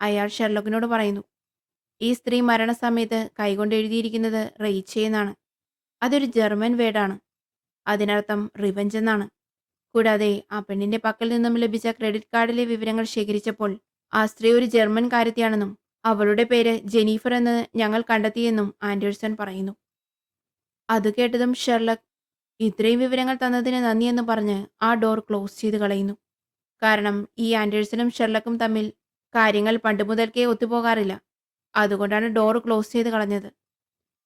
അയാൾ ഷെർലക്കിനോട് പറയുന്നു, ഈ സ്ത്രീ മരണസമയത്ത് കൈകൊണ്ട് എഴുതിയിരിക്കുന്നത് റെയ്ച്ചെ എന്നാണ്. അതൊരു ജർമ്മൻ വേർഡാണ്. അതിനർത്ഥം റിവഞ്ച് എന്നാണ്. കൂടാതെ ആ പെണ്ണിന്റെ പക്കൽ നിന്നും ലഭിച്ച ക്രെഡിറ്റ് കാർഡിലെ വിവരങ്ങൾ ശേഖരിച്ചപ്പോൾ ആ സ്ത്രീ ഒരു ജർമ്മൻ കാര്യത്തിയാണെന്നും അവളുടെ പേര് ജെനീഫർ എന്ന് ഞങ്ങൾ കണ്ടെത്തിയെന്നും ആൻഡേഴ്സൺ പറയുന്നു. അത് കേട്ടതും ഷെർലക് ഇത്രയും വിവരങ്ങൾ തന്നതിന് നന്ദിയെന്ന് പറഞ്ഞ് ആ ഡോർ ക്ലോസ് ചെയ്ത് കളയുന്നു. കാരണം ഈ ആൻഡേഴ്സണും ഷെർലക്കും തമ്മിൽ കാര്യങ്ങൾ പണ്ട് മുതൽക്കേ ഒത്തുപോകാറില്ല. അതുകൊണ്ടാണ് ഡോർ ക്ലോസ് ചെയ്ത് കളഞ്ഞത്.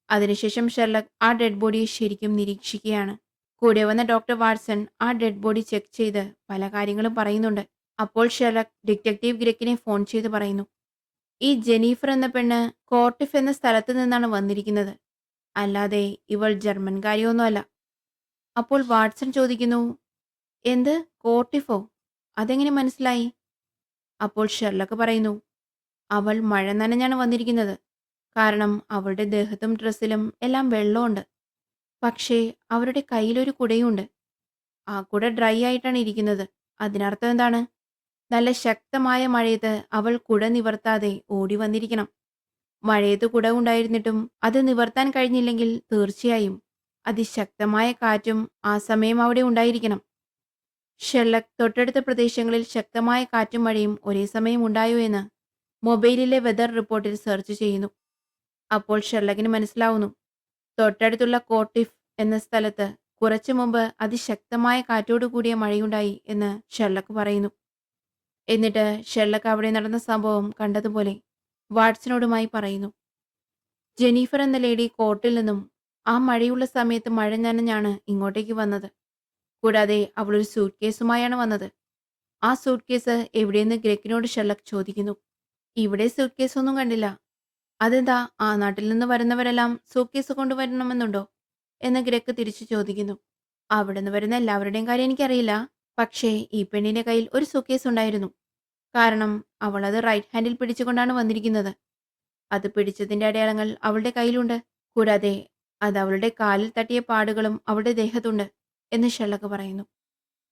അതിനുശേഷം ഷെർലക് ആ ഡെഡ് ബോഡിയെ ശരിക്കും നിരീക്ഷിക്കുകയാണ്. കൂടെ വന്ന ഡോക്ടർ വാട്സൺ ആ ഡെഡ് ബോഡി ചെക്ക് ചെയ്ത് പല കാര്യങ്ങളും പറയുന്നുണ്ട്. അപ്പോൾ ഷെർലക് ഡിറ്റക്റ്റീവ് ഗ്രെക്കിനെ ഫോൺ ചെയ്ത് പറയുന്നു, ഈ ജെനീഫർ എന്ന പെണ്ണ് കോർട്ടിഫ് എന്ന സ്ഥലത്ത് നിന്നാണ് വന്നിരിക്കുന്നത്. അല്ലാതെ ഇവൾ ജർമ്മൻകാരിയൊന്നുമല്ല. അപ്പോൾ വാട്സൺ ചോദിക്കുന്നു, എന്ത്, കോർട്ടിഫോ? അതെങ്ങനെ മനസ്സിലായി? അപ്പോൾ ഷെർലക്ക് പറയുന്നു, അവൾ മഴ നനഞ്ഞാണ് വന്നിരിക്കുന്നത്. കാരണം അവളുടെ ദേഹത്തും ഡ്രസ്സിലും എല്ലാം വെള്ളമുണ്ട്. പക്ഷേ അവരുടെ കയ്യിലൊരു കുടയുണ്ട്. ആ കുട ഡ്രൈ ആയിട്ടാണ് ഇരിക്കുന്നത്. അതിനർത്ഥം എന്താണ്? നല്ല ശക്തമായ മഴയത്ത് അവൾ കുട നിവർത്താതെ ഓടി വന്നിരിക്കണം. മഴയത്ത് കുട ഉണ്ടായിരുന്നിട്ടും അത് നിവർത്താൻ കഴിഞ്ഞില്ലെങ്കിൽ തീർച്ചയായും അതിശക്തമായ കാറ്റും ആ സമയം അവിടെ ഉണ്ടായിരിക്കണം. ഷെർലക് തൊട്ടടുത്ത പ്രദേശങ്ങളിൽ ശക്തമായ കാറ്റും മഴയും ഒരേ സമയം ഉണ്ടായോ എന്ന് മൊബൈലിലെ വെതർ റിപ്പോർട്ടിൽ സെർച്ച് ചെയ്യുന്നു. അപ്പോൾ ഷെർലക്കിന് മനസ്സിലാവുന്നു, തൊട്ടടുത്തുള്ള കോർട്ടിഫ് എന്ന സ്ഥലത്ത് കുറച്ചു മുമ്പ് അതിശക്തമായ കാറ്റോടു കൂടിയ മഴയുണ്ടായി എന്ന് ഷെർലക്ക് പറയുന്നു. എന്നിട്ട് ഷെർലക്ക് അവിടെ നടന്ന സംഭവം കണ്ടതുപോലെ വാട്സനോടുമായി പറയുന്നു. ജെനീഫർ എന്ന ലേഡി കോർട്ടിൽ നിന്നും ആ മഴയുള്ള സമയത്ത് മഴ നനഞ്ഞാണ് ഇങ്ങോട്ടേക്ക് വന്നത്. കൂടാതെ അവളൊരു സൂട്ട് കേസുമായാണ് വന്നത്. ആ സൂട്ട് കേസ് എവിടെയെന്ന് ഗ്രെക്കിനോട് ഷെർലക് ചോദിക്കുന്നു. ഇവിടെ സൂട്ട് കേസൊന്നും കണ്ടില്ല. അതെന്താ, ആ നാട്ടിൽ നിന്ന് വരുന്നവരെല്ലാം സൂട്ട് കേസ് കൊണ്ടുവരണമെന്നുണ്ടോ എന്ന് ഗ്രെക്ക് തിരിച്ചു ചോദിക്കുന്നു. അവിടെ നിന്ന് വരുന്ന എല്ലാവരുടെയും കാര്യം എനിക്കറിയില്ല. പക്ഷേ ഈ പെണ്ണിന്റെ കയ്യിൽ ഒരു സൂട്ട് കേസ് ഉണ്ടായിരുന്നു. കാരണം അവൾ അത് റൈറ്റ് ഹാൻഡിൽ പിടിച്ചുകൊണ്ടാണ് വന്നിരിക്കുന്നത്. അത് പിടിച്ചതിന്റെ അടയാളങ്ങൾ അവളുടെ കയ്യിലുണ്ട്. കൂടാതെ അത് അവളുടെ കാലിൽ തട്ടിയ പാടുകളും അവളുടെ ദേഹത്തുണ്ട് എന്ന് ഷെർലക്ക് പറയുന്നു.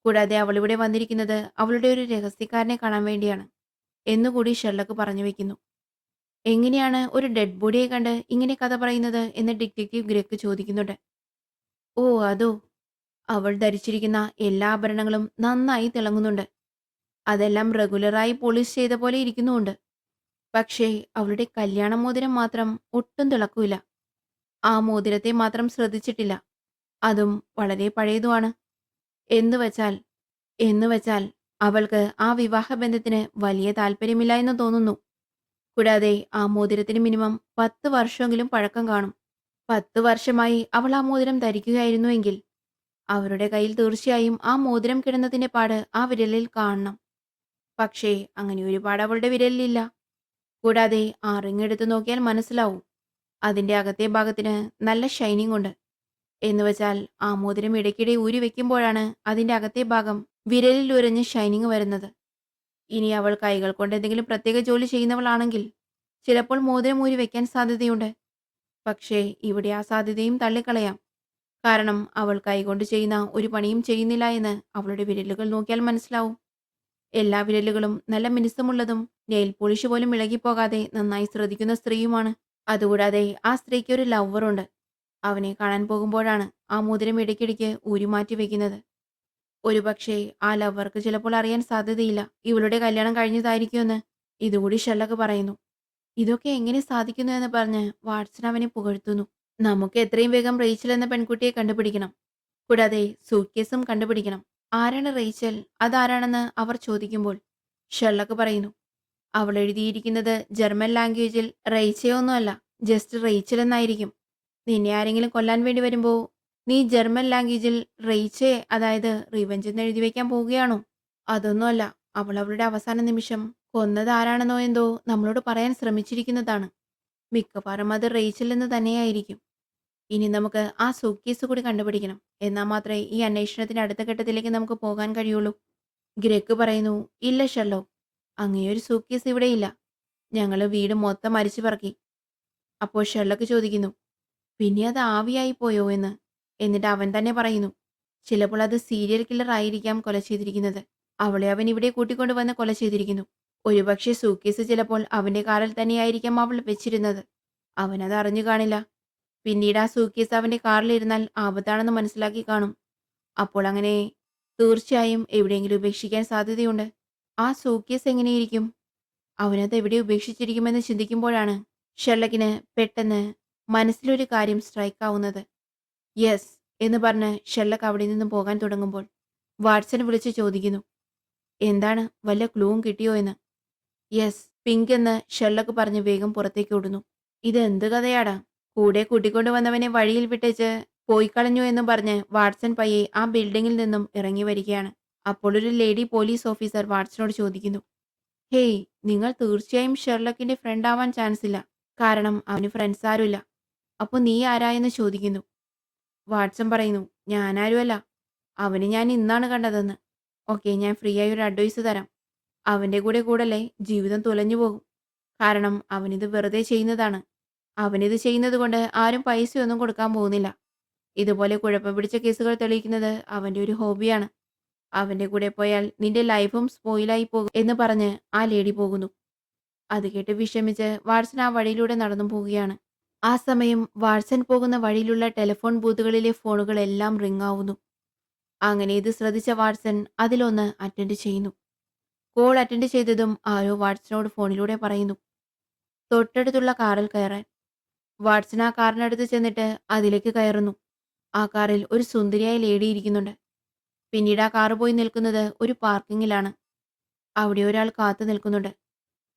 കൂടാതെ അവൾ ഇവിടെ വന്നിരിക്കുന്നത് അവളുടെ ഒരു രഹസ്യക്കാരനെ കാണാൻ വേണ്ടിയാണ് എന്നുകൂടി ഷെർലക്ക് പറഞ്ഞു വെക്കുന്നു. എങ്ങനെയാണ് ഒരു ഡെഡ് ബോഡിയെ കണ്ട് ഇങ്ങനെ കഥ പറയുന്നത് എന്ന് ഡിറ്റക്റ്റീവ് ഗ്രെക്ക് ചോദിക്കുന്നുണ്ട്. ഓ അതോ, അവൾ ധരിച്ചിരിക്കുന്ന എല്ലാ ആഭരണങ്ങളും നന്നായി തിളങ്ങുന്നുണ്ട്. അതെല്ലാം റെഗുലറായി പോളിഷ് ചെയ്ത പോലെ ഇരിക്കുന്നുമുണ്ട്. പക്ഷേ അവളുടെ കല്യാണ മോതിരം മാത്രം ഒട്ടും തിളക്കൂല. ആ മോതിരത്തെ മാത്രം ശ്രദ്ധിച്ചിട്ടില്ല. അതും വളരെ പഴയതുമാണ്. എന്നുവെച്ചാൽ എന്നുവെച്ചാൽ അവൾക്ക് ആ വിവാഹബന്ധത്തിന് വലിയ താല്പര്യമില്ല എന്ന് തോന്നുന്നു. കൂടാതെ ആ മോതിരത്തിന് മിനിമം 10 വർഷമെങ്കിലും പഴക്കം കാണും. 10 വർഷമായി അവൾ ആ മോതിരം ധരിക്കുകയായിരുന്നുവെങ്കിൽ അവരുടെ കയ്യിൽ തീർച്ചയായും ആ മോതിരം കിടന്നതിന്റെ പാട് ആ വിരലിൽ കാണണം. പക്ഷേ അങ്ങനെ ഒരു പാട് അവളുടെ വിരലിലില്ല. കൂടാതെ ആ റിങ് എടുത്തു നോക്കിയാൽ മനസ്സിലാവും. അതിന്റെ അകത്തെ ഭാഗത്തിന് നല്ല ഷൈനിങ് ഉണ്ട്. എന്നുവെച്ചാൽ ആ മോതിരം ഇടയ്ക്കിടെ ഊരി വെക്കുമ്പോഴാണ് അതിന്റെ അകത്തെ ഭാഗം വിരലിൽ ഉരഞ്ഞ് ഷൈനിങ് വരുന്നത്. ഇനി അവൾ കൈകൾ കൊണ്ട് എന്തെങ്കിലും പ്രത്യേക ജോലി ചെയ്യുന്നവളാണെങ്കിൽ ചിലപ്പോൾ മോതിരം ഊരി വെക്കാൻ സാധ്യതയുണ്ട്. പക്ഷേ ഇവിടെ ആ സാധ്യതയും തള്ളിക്കളയാം. കാരണം അവൾ കൈകൊണ്ട് ചെയ്യുന്ന ഒരു പണിയും ചെയ്യുന്നില്ല എന്ന് അവളുടെ വിരലുകൾ നോക്കിയാൽ മനസ്സിലാവും. എല്ലാ വിരലുകളും നല്ല മിനുസമുള്ളതും നെയിൽ പോളിഷ് പോലും ഇളകിപ്പോകാതെ നന്നായി ശ്രദ്ധിക്കുന്ന സ്ത്രീയുമാണ്. അതുകൂടാതെ ആ സ്ത്രീക്ക് ഒരു ലവറുണ്ട്. അവനെ കാണാൻ പോകുമ്പോഴാണ് ആ മോതിരം ഇടയ്ക്കിടയ്ക്ക് ഊരിമാറ്റി വെക്കുന്നത്. ഒരുപക്ഷേ ആ ലവർക്ക് ചിലപ്പോൾ അറിയാൻ സാധ്യതയില്ല ഇവളുടെ കല്യാണം കഴിഞ്ഞതായിരിക്കുമെന്ന്. ഇതുകൂടി ഷെർലക്ക് പറയുന്നു. ഇതൊക്കെ എങ്ങനെ സാധിക്കുന്നു എന്ന് പറഞ്ഞ് വാട്സൺ അവനെ പുകഴ്ത്തുന്നു. നമുക്ക് എത്രയും വേഗം റേച്ചൽ എന്ന പെൺകുട്ടിയെ കണ്ടുപിടിക്കണം. കൂടാതെ സൂട്ട്കേസും കണ്ടുപിടിക്കണം. ആരാണ് റേച്ചൽ? അതാരാണെന്ന് അവർ ചോദിക്കുമ്പോൾ ഷെർലക്ക് പറയുന്നു. അവൾ എഴുതിയിരിക്കുന്നത് ജർമ്മൻ ലാംഗ്വേജിൽ റേച്ചയൊന്നുമല്ല, ജസ്റ്റ് റേച്ചൽ എന്നായിരിക്കും. നിന്നെ ആരെങ്കിലും കൊല്ലാൻ വേണ്ടി വരുമ്പോ നീ ജർമ്മൻ ലാംഗ്വേജിൽ റേച്ചെ, അതായത് റിവെഞ്ച് എന്ന് എഴുതി വെക്കാൻ പോവുകയാണോ? അതൊന്നുമല്ല. അവൾ അവളുടെ അവസാന നിമിഷം കൊന്നത് ആരാണെന്നോ എന്തോ നമ്മളോട് പറയാൻ ശ്രമിച്ചിരിക്കുന്നതാണ്. മിക്കവാറും അത് റേച്ചൽ എന്ന് തന്നെയായിരിക്കും. ഇനി നമുക്ക് ആ സൂട്ട്കേസ് കൂടി കണ്ടുപിടിക്കണം. എന്നാൽ മാത്രമേ ഈ അന്വേഷണത്തിന്റെ അടുത്ത ഘട്ടത്തിലേക്ക് നമുക്ക് പോകാൻ കഴിയുള്ളൂ. ഗ്രെഗ് പറയുന്നു. ഇല്ല ഷെർലോക്ക്, അങ്ങനെയൊരു സൂട്ട്കേസ് ഇവിടെയില്ല. ഞങ്ങൾ വീട് മൊത്തം അരിച്ചു പറക്കി. അപ്പോൾ ഷെർലക്ക് ചോദിക്കുന്നു, പിന്നെ അത് ആവിയായി പോയോ എന്ന്. എന്നിട്ട് അവൻ തന്നെ പറയുന്നു, ചിലപ്പോൾ അത് സീരിയൽ കില്ലർ ആയിരിക്കാം കൊല ചെയ്തിരിക്കുന്നത്. അവളെ അവൻ ഇവിടെ കൂട്ടിക്കൊണ്ടുവന്ന് കൊല ചെയ്തിരിക്കുന്നു. ഒരുപക്ഷെ സൂട്ട്കേസ് ചിലപ്പോൾ അവന്റെ കാറിൽ തന്നെയായിരിക്കാം അവൾ വെച്ചിരുന്നത്. അവനത് അറിഞ്ഞു കാണില്ല. പിന്നീട് ആ സൂട്ട്കേസ് അവന്റെ കാറിലിരുന്നാൽ ആപത്താണെന്ന് മനസ്സിലാക്കി കാണും. അപ്പോൾ അങ്ങനെ തീർച്ചയായും എവിടെയെങ്കിലും ഉപേക്ഷിക്കാൻ സാധ്യതയുണ്ട്. ആ സൂട്ട്കേസ് എങ്ങനെയിരിക്കും? അവനത് എവിടെ ഉപേക്ഷിച്ചിരിക്കുമെന്ന് ചിന്തിക്കുമ്പോഴാണ് ഷെർലക്കിന് പെട്ടെന്ന് മനസ്സിലൊരു കാര്യം സ്ട്രൈക്ക് ആവുന്നത്. യെസ് എന്ന് പറഞ്ഞ് ഷെർലക്ക് അവിടെ നിന്നും പോകാൻ തുടങ്ങുമ്പോൾ വാട്സൺ വിളിച്ച് ചോദിക്കുന്നു, എന്താണ്, വല്ല ക്ലൂവും കിട്ടിയോ എന്ന്. യെസ്, പിങ്ക് എന്ന് ഷെർലക്ക് പറഞ്ഞ് വേഗം പുറത്തേക്ക് ഓടുന്നു. ഇത് എന്ത് കഥയാടാ? കൂടെ കൂട്ടിക്കൊണ്ടു വന്നവനെ വഴിയിൽ വിട്ടേച്ച് പോയി കളഞ്ഞു എന്നും പറഞ്ഞ് വാട്സൺ പയ്യെ ആ ബിൽഡിങ്ങിൽ നിന്നും ഇറങ്ങി വരികയാണ്. അപ്പോൾ ഒരു ലേഡി പോലീസ് ഓഫീസർ വാട്സണോട് ചോദിക്കുന്നു, ഹേയ്, നിങ്ങൾ തീർച്ചയായും ഷെർലക്കിന്റെ ഫ്രണ്ട് ആവാൻ ചാൻസ് ഇല്ല. കാരണം അവന് ഫ്രണ്ട്സ് ആരുമില്ല. അപ്പോൾ നീ ആരാ എന്ന് ചോദിക്കുന്നു. വാട്സൺ പറയുന്നു, ഞാനാരുമല്ല. അവന് ഞാൻ ഇന്നാണ് കണ്ടതെന്ന്. ഓക്കെ, ഞാൻ ഫ്രീ ആയി ഒരു അഡ്വൈസ് തരാം. അവന്റെ കൂടെ കൂടല്ലേ ജീവിതം തുലഞ്ഞു പോകും. കാരണം അവനിത് വെറുതെ ചെയ്യുന്നതാണ്. അവനിത് ചെയ്യുന്നത് കൊണ്ട് ആരും പൈസയൊന്നും കൊടുക്കാൻ പോകുന്നില്ല. ഇതുപോലെ കുഴപ്പം പിടിച്ച കേസുകൾ തെളിയിക്കുന്നത് അവന്റെ ഒരു ഹോബിയാണ്. അവന്റെ കൂടെ പോയാൽ നിന്റെ ലൈഫും സ്പോയിലായി പോകും എന്ന് പറഞ്ഞ് ആ ലേഡി പോകുന്നു. അത് കേട്ട് വിഷമിച്ച് വാട്സൺ ആ വഴിയിലൂടെ നടന്നു പോവുകയാണ്. ആ സമയം വാട്സൺ പോകുന്ന വഴിയിലുള്ള ടെലിഫോൺ ബൂത്തുകളിലെ ഫോണുകളെല്ലാം റിംഗ് ആവുന്നു. അങ്ങനെ ഇത് ശ്രദ്ധിച്ച വാട്സൺ അതിലൊന്ന് അറ്റൻഡ് ചെയ്യുന്നു. കോൾ അറ്റൻഡ് ചെയ്തതും ആരോ വാട്സണോട് ഫോണിലൂടെ പറയുന്നു, തൊട്ടടുത്തുള്ള കാറിൽ കയറാൻ. വാട്സൺ ആ കാറിനടുത്ത് ചെന്നിട്ട് അതിലേക്ക് കയറുന്നു. ആ കാറിൽ ഒരു സുന്ദരിയായ ലേഡി ഇരിക്കുന്നുണ്ട്. പിന്നീട് ആ കാറ് പോയി നിൽക്കുന്നത് ഒരു പാർക്കിങ്ങിലാണ്. അവിടെ ഒരാൾ കാത്തു നിൽക്കുന്നുണ്ട്.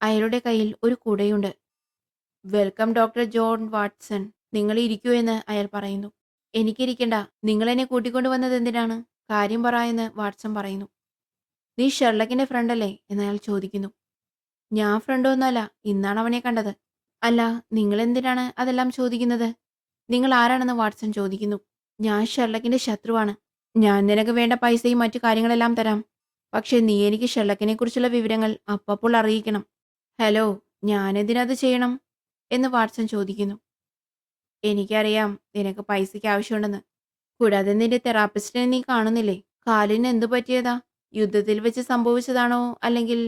അയാളുടെ കയ്യിൽ ഒരു കുടയുണ്ട്. വെൽക്കം ഡോക്ടർ ജോൺ വാട്സൺ, നിങ്ങൾ ഇരിക്കൂ എന്ന് അയാൾ പറയുന്നു. എനിക്കിരിക്കണ്ട, നിങ്ങൾ എന്നെ കൂട്ടിക്കൊണ്ടുവന്നത് എന്തിനാണ്? കാര്യം പറ എന്ന് വാട്സൺ പറയുന്നു. നീ ഷെർലക്കിന്റെ ഫ്രണ്ട് അല്ലേ എന്ന് അയാൾ ചോദിക്കുന്നു. ഞാൻ ഫ്രണ്ടൊന്നുമല്ല, ഇന്നാണ് അവനെ കണ്ടത്. അല്ല, നിങ്ങൾ എന്തിനാണ് അതെല്ലാം ചോദിക്കുന്നത്? നിങ്ങൾ ആരാണെന്ന് വാട്സൺ ചോദിക്കുന്നു. ഞാൻ ഷെർലക്കിന്റെ ശത്രുവാണ്. ഞാൻ നിനക്ക് വേണ്ട പൈസയും മറ്റു കാര്യങ്ങളെല്ലാം തരാം. പക്ഷെ നീ എനിക്ക് ഷെർലക്കിനെ കുറിച്ചുള്ള വിവരങ്ങൾ അപ്പോൾ അറിയിക്കണം. ഹലോ, ഞാനെന്തിനത് ചെയ്യണം എന്ന് വാട്സൺ ചോദിക്കുന്നു. എനിക്കറിയാം നിനക്ക് പൈസയ്ക്ക് ആവശ്യമുണ്ടെന്ന്. കൂടാതെ നിന്റെ തെറാപ്പിസ്റ്റിനെ നീ കാണുന്നില്ലേ? കാലിന് എന്തു പറ്റിയതാ? യുദ്ധത്തിൽ വെച്ച് സംഭവിച്ചതാണോ, അല്ലെങ്കിൽ